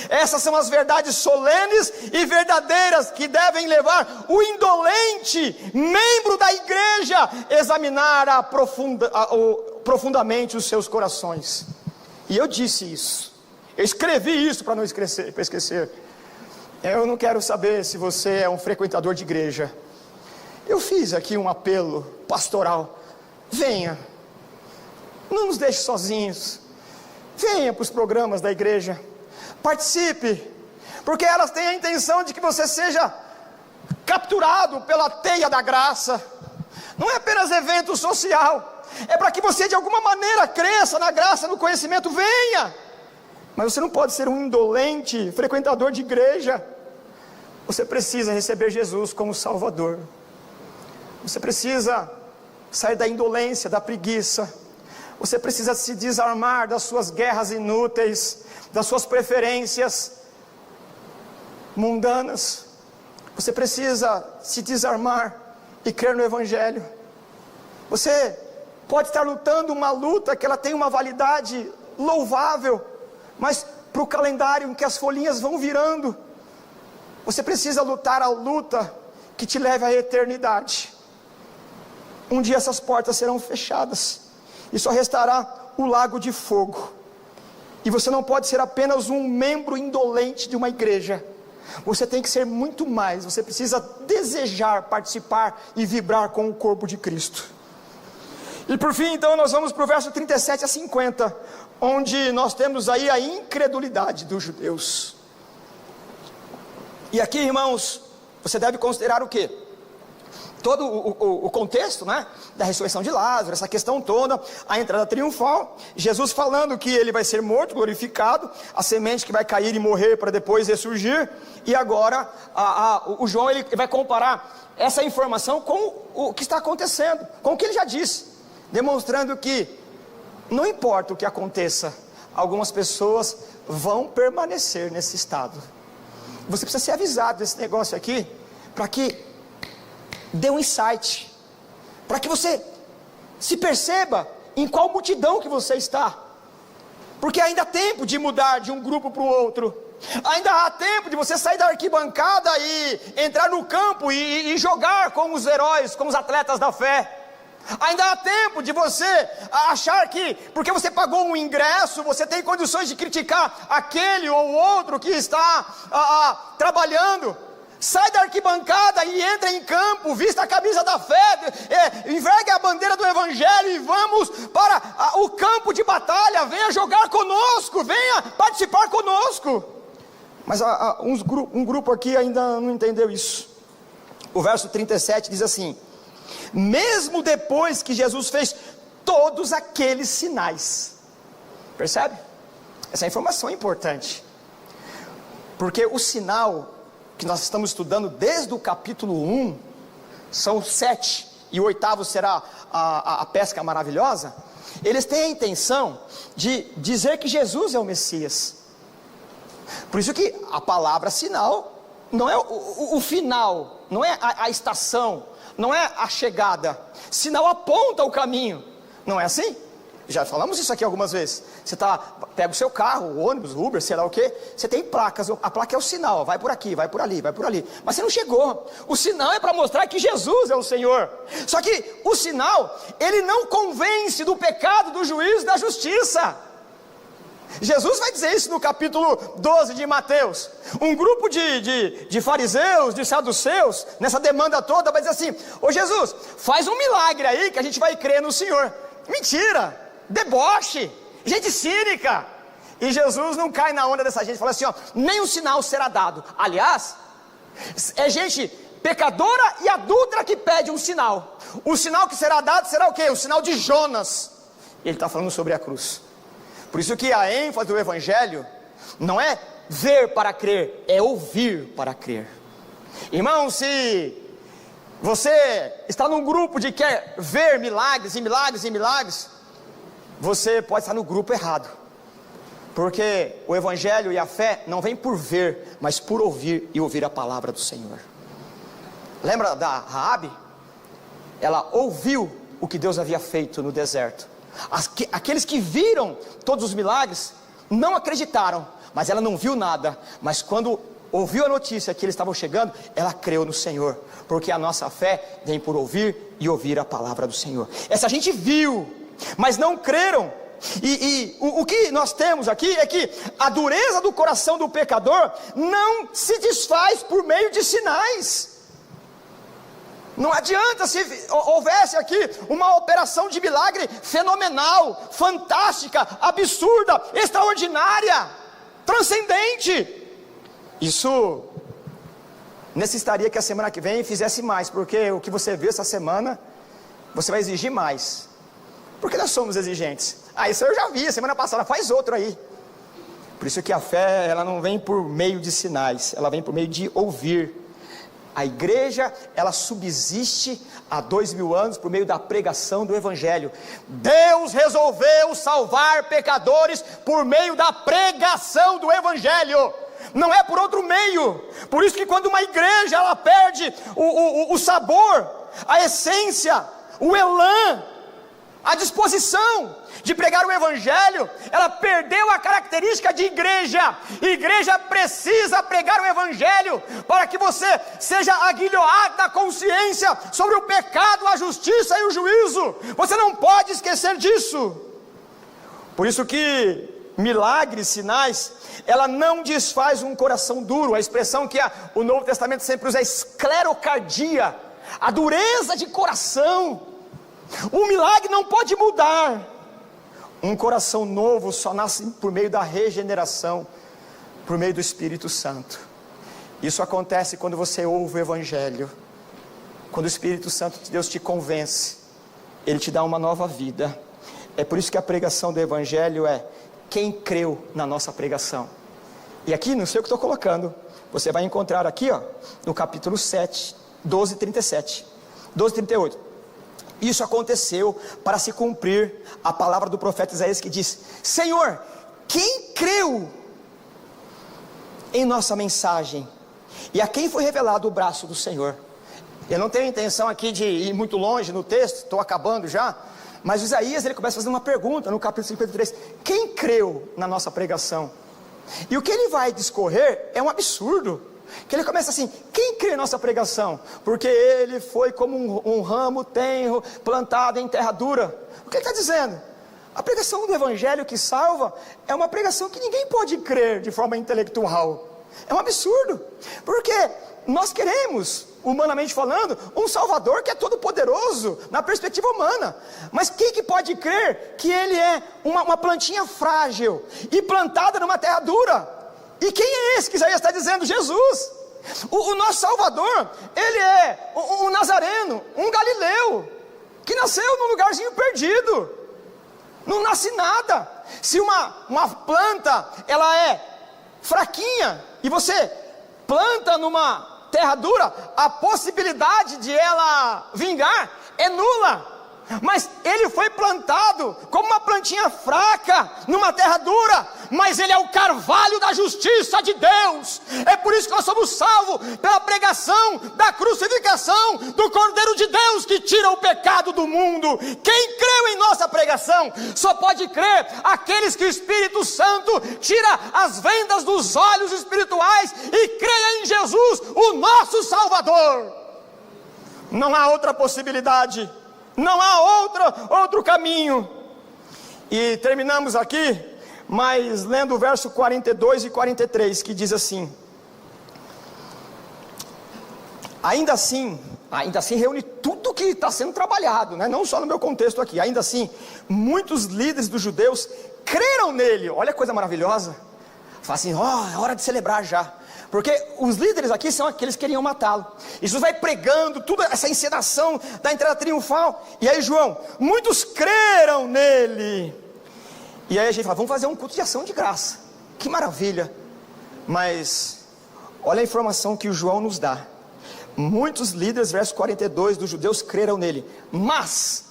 Essas são as verdades solenes e verdadeiras que devem levar o indolente membro da igreja a examinar profundamente os seus corações. E eu disse isso, eu escrevi isso para não esquecer. Eu não quero saber se você é um frequentador de igreja. Eu fiz aqui um apelo pastoral. Venha, não nos deixe sozinhos, venha para os programas da igreja, participe, porque elas têm a intenção de que você seja capturado pela teia da graça. Não é apenas evento social, é para que você de alguma maneira cresça na graça, no conhecimento. Venha, mas você não pode ser um indolente frequentador de igreja. Você precisa receber Jesus como Salvador, você precisa sair da indolência, da preguiça. Você precisa se desarmar das suas guerras inúteis, das suas preferências mundanas. Você precisa se desarmar e crer no Evangelho. Você pode estar lutando uma luta que ela tem uma validade louvável, mas para o calendário em que as folhinhas vão virando, você precisa lutar a luta que te leve à eternidade. Um dia essas portas serão fechadas e só restará o lago de fogo. E você não pode ser apenas um membro indolente de uma igreja. Você tem que ser muito mais. Você precisa desejar participar e vibrar com o corpo de Cristo. E por fim, então, nós vamos para o verso 37 a 50, onde nós temos aí a incredulidade dos judeus. E aqui, irmãos, você deve considerar o quê? Todo o contexto, né, da ressurreição de Lázaro, essa questão toda, a entrada triunfal, Jesus falando que ele vai ser morto, glorificado, a semente que vai cair e morrer para depois ressurgir. E agora o João ele vai comparar essa informação com o que está acontecendo, com o que ele já disse, demonstrando que não importa o que aconteça, algumas pessoas vão permanecer nesse estado. Você precisa ser avisado desse negócio aqui, para que dê um insight, para que você se perceba em qual multidão que você está, porque ainda há tempo de mudar de um grupo para o outro, ainda há tempo de você sair da arquibancada e entrar no campo e jogar como os heróis, como os atletas da fé. Ainda há tempo de você achar que, porque você pagou um ingresso, você tem condições de criticar aquele ou outro que está trabalhando. Sai da arquibancada e entra em campo, vista a camisa da fé, envergue a bandeira do Evangelho e vamos para o campo de batalha. Venha jogar conosco, venha participar conosco. Mas um grupo aqui ainda não entendeu isso. O verso 37 diz assim: mesmo depois que Jesus fez todos aqueles sinais. Percebe? Essa informação é importante, porque o sinal que nós estamos estudando desde o capítulo 1, são 7, e o 8º será a pesca maravilhosa. Eles têm a intenção de dizer que Jesus é o Messias. Por isso que a palavra sinal não é o final, não é a estação, não é a chegada. Sinal aponta o caminho, não é assim? já falamos isso aqui algumas vezes. Você pega o seu carro, o ônibus, o Uber, sei lá o que. Você tem placas, a placa é o sinal, vai por aqui, vai por ali, vai por ali. Mas você não chegou. O sinal é para mostrar que Jesus é o Senhor. Só que o sinal, ele não convence do pecado, do juízo, da justiça. Jesus vai dizer isso no capítulo 12 de Mateus. Um grupo de fariseus, de saduceus, nessa demanda toda, vai dizer assim: ô Jesus, faz um milagre aí que a gente vai crer no Senhor. Mentira, deboche, gente cínica. E Jesus não cai na onda dessa gente, fala assim: ó, nem um sinal será dado. Aliás, é gente pecadora e adúltera que pede um sinal. O sinal que será dado será o quê? O sinal de Jonas. Ele está falando sobre a cruz. Por isso que a ênfase do Evangelho não é ver para crer, é ouvir para crer. Irmão, se você está num grupo de quer ver milagres e milagres e milagres, você pode estar no grupo errado. Porque o Evangelho e a fé não vem por ver, mas por ouvir e ouvir a palavra do Senhor. Lembra da Raabe? Ela ouviu o que Deus havia feito no deserto. Aqueles que viram todos os milagres não acreditaram, mas ela não viu nada. Mas quando ouviu a notícia que eles estavam chegando, ela creu no Senhor, porque a nossa fé vem por ouvir e ouvir a palavra do Senhor. Essa gente viu, mas não creram. E o que nós temos aqui é que a dureza do coração do pecador não se desfaz por meio de sinais. Não adianta se houvesse aqui uma operação de milagre fenomenal, fantástica, absurda, extraordinária, transcendente. Isso necessitaria que a semana que vem fizesse mais, porque o que você vê essa semana, você vai exigir mais. Porque nós somos exigentes. Isso eu já vi, semana passada, faz outro aí. Por isso que a fé, ela não vem por meio de sinais, ela vem por meio de ouvir. A igreja, ela subsiste há 2000 anos por meio da pregação do Evangelho. Deus resolveu salvar pecadores por meio da pregação do Evangelho. Não é por outro meio. Por isso que quando uma igreja, ela perde o sabor, a essência, o elan, a disposição de pregar o Evangelho, ela perdeu a característica de igreja. Igreja precisa pregar o Evangelho para que você seja aguilhoado da consciência sobre o pecado, a justiça e o juízo. Você não pode esquecer disso. Por isso que milagres, sinais, ela não desfaz um coração duro. A expressão que o Novo Testamento sempre usa é esclerocardia, a dureza de coração. O milagre não pode mudar. Um coração novo só nasce por meio da regeneração, por meio do Espírito Santo. Isso acontece quando você ouve o Evangelho. Quando o Espírito Santo de Deus te convence, ele te dá uma nova vida. É por isso que a pregação do Evangelho é quem creu na nossa pregação. E aqui, não sei o que estou colocando, você vai encontrar aqui, no capítulo 7, 12:37, 12:38. Isso aconteceu para se cumprir a palavra do profeta Isaías, que diz: Senhor, quem creu em nossa mensagem? E a quem foi revelado o braço do Senhor? Eu não tenho intenção aqui de ir muito longe no texto, estou acabando já. Mas Isaías, ele começa fazendo uma pergunta no capítulo 53. Quem creu na nossa pregação? E o que ele vai discorrer é um absurdo. Que ele começa assim: quem crê em nossa pregação? Porque ele foi como um ramo tenro, plantado em terra dura. O que ele está dizendo? A pregação do Evangelho que salva é uma pregação que ninguém pode crer de forma intelectual. É um absurdo. Porque nós queremos, humanamente falando, um Salvador que é todo poderoso na perspectiva humana. Mas quem que pode crer que ele é uma plantinha frágil e plantada numa terra dura? E quem é esse que Isaías está dizendo? Jesus. O nosso Salvador, ele é um nazareno, um galileu, que nasceu num lugarzinho perdido, não nasce nada. Se uma planta, ela é fraquinha, e você planta numa terra dura, a possibilidade de ela vingar é nula. mas ele foi plantado como uma plantinha fraca, numa terra dura, mas ele é o carvalho da justiça de Deus. É por isso que nós somos salvos, pela pregação da crucificação do Cordeiro de Deus, que tira o pecado do mundo. Quem creu em nossa pregação, só pode crer aqueles que o Espírito Santo tira as vendas dos olhos espirituais, e creia em Jesus, o nosso Salvador. Não há outra possibilidade, não há outro caminho. E terminamos aqui, mas lendo o verso 42 e 43, que diz assim: ainda assim reúne tudo que está sendo trabalhado, né? Não só no meu contexto aqui. Ainda assim, muitos líderes dos judeus creram nele. Olha a coisa maravilhosa. Fala assim, é hora de celebrar já. Porque os líderes aqui são aqueles que queriam matá-lo. Jesus vai pregando toda essa encenação da entrada triunfal. E aí João, muitos creram nele. E aí a gente fala, vamos fazer um culto de ação de graça. Que maravilha. Mas olha a informação que o João nos dá. Muitos líderes, verso 42, dos judeus creram nele. Mas,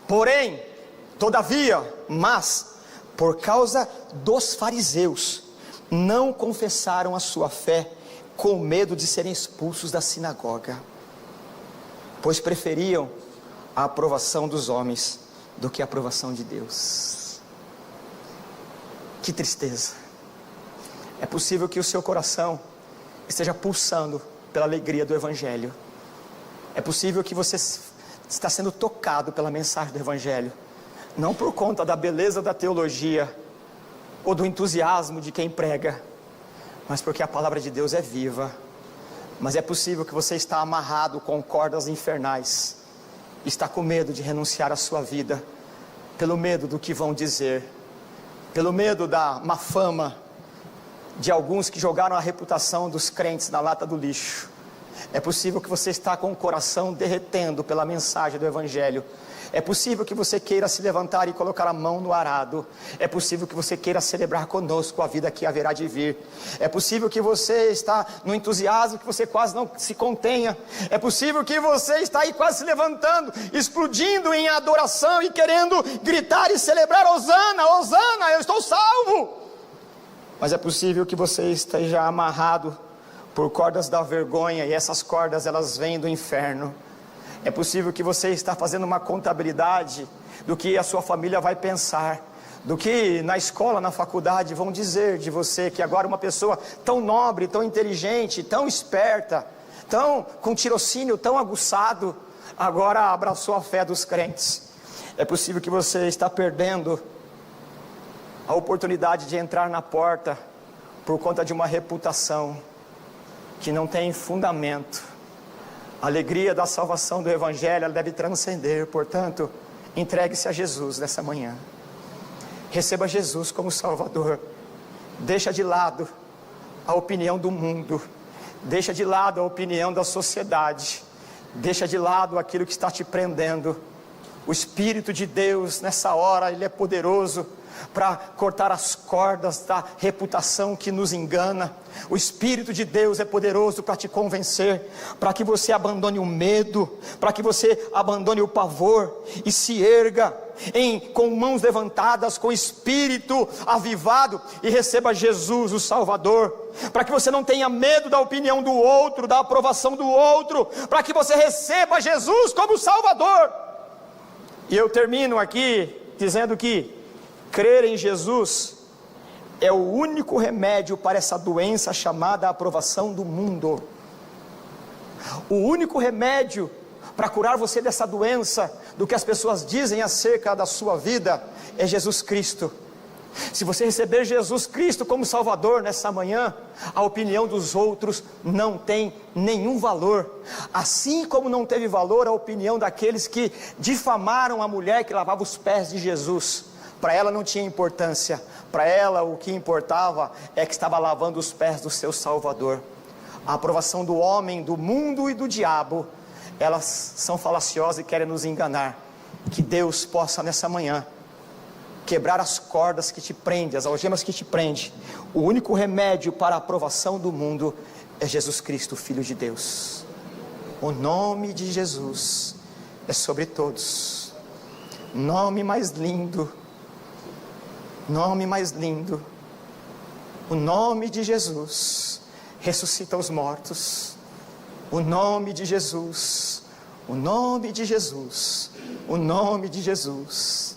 porém, todavia, por causa dos fariseus, não confessaram a sua fé, com medo de serem expulsos da sinagoga, pois preferiam a aprovação dos homens do que a aprovação de Deus. Que tristeza. É possível que o seu coração esteja pulsando pela alegria do Evangelho. É possível que você está sendo tocado pela mensagem do Evangelho, não por conta da beleza da teologia ou do entusiasmo de quem prega, mas porque a palavra de Deus é viva. Mas é possível que você está amarrado com cordas infernais, está com medo de renunciar à sua vida, pelo medo do que vão dizer, pelo medo da má fama de alguns que jogaram a reputação dos crentes na lata do lixo. É possível que você está com o coração derretendo pela mensagem do Evangelho. É possível que você queira se levantar e colocar a mão no arado. É possível que você queira celebrar conosco a vida que haverá de vir. É possível que você está no entusiasmo, que você quase não se contenha. É possível que você está aí quase se levantando, explodindo em adoração e querendo gritar e celebrar, Hosana, Hosana, eu estou salvo. Mas é possível que você esteja amarrado por cordas da vergonha, e essas cordas elas vêm do inferno. É possível que você está fazendo uma contabilidade do que a sua família vai pensar, do que na escola, na faculdade vão dizer de você, que agora uma pessoa tão nobre, tão inteligente, tão esperta, tão com tirocínio, tão aguçado, agora abraçou a fé dos crentes. É possível que você está perdendo a oportunidade de entrar na porta por conta de uma reputação que não tem fundamento. A alegria da salvação do Evangelho, ela deve transcender. Portanto, entregue-se a Jesus nessa manhã. Receba Jesus como Salvador. Deixa de lado a opinião do mundo. Deixa de lado a opinião da sociedade. Deixa de lado aquilo que está te prendendo. O Espírito de Deus, nessa hora, Ele é poderoso para cortar as cordas da reputação que nos engana. O Espírito de Deus é poderoso para te convencer, para que você abandone o medo, para que você abandone o pavor e se erga com mãos levantadas, com espírito avivado, e receba Jesus, o Salvador, para que você não tenha medo da opinião do outro, da aprovação do outro, para que você receba Jesus como Salvador. E eu termino aqui dizendo que crer em Jesus é o único remédio para essa doença chamada aprovação do mundo. O único remédio para curar você dessa doença, do que as pessoas dizem acerca da sua vida, é Jesus Cristo. Se você receber Jesus Cristo como Salvador nessa manhã, a opinião dos outros não tem nenhum valor. Assim como não teve valor a opinião daqueles que difamaram a mulher que lavava os pés de Jesus. Para ela não tinha importância. Para ela o que importava é que estava lavando os pés do seu Salvador. A aprovação do homem, do mundo e do diabo, elas são falaciosas e querem nos enganar. Que Deus possa nessa manhã quebrar as cordas que te prendem, as algemas que te prendem. O único remédio para a aprovação do mundo é Jesus Cristo, Filho de Deus. O nome de Jesus é sobre todos. Nome mais lindo, nome mais lindo. O nome de Jesus ressuscita os mortos. O nome de Jesus, o nome de Jesus, o nome de Jesus.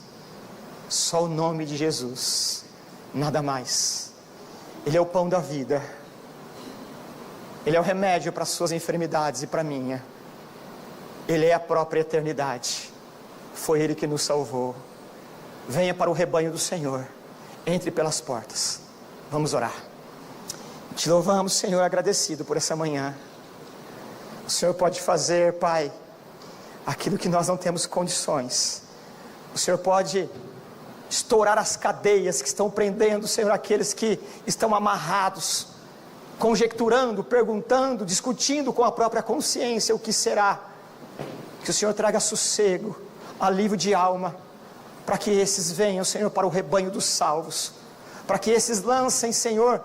Só o nome de Jesus, nada mais. Ele é o pão da vida. Ele é o remédio para as suas enfermidades e para a minha. Ele é a própria eternidade. Foi Ele que nos salvou. Venha para o rebanho do Senhor. Entre pelas portas. Vamos orar. Te louvamos, Senhor, agradecido por essa manhã. O Senhor pode fazer, Pai, aquilo que nós não temos condições. O Senhor pode estourar as cadeias que estão prendendo, Senhor, aqueles que estão amarrados, conjecturando, perguntando, discutindo com a própria consciência o que será. Que o Senhor traga sossego, alívio de alma, para que esses venham, Senhor, para o rebanho dos salvos, para que esses lancem, Senhor,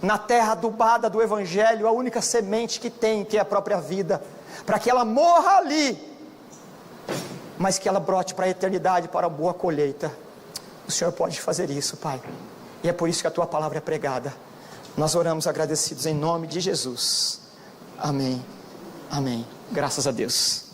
na terra adubada do Evangelho, a única semente que tem, que é a própria vida, para que ela morra ali, mas que ela brote para a eternidade, para a boa colheita. O Senhor pode fazer isso, Pai, e é por isso que a Tua palavra é pregada. Nós oramos agradecidos em nome de Jesus. Amém, amém, graças a Deus.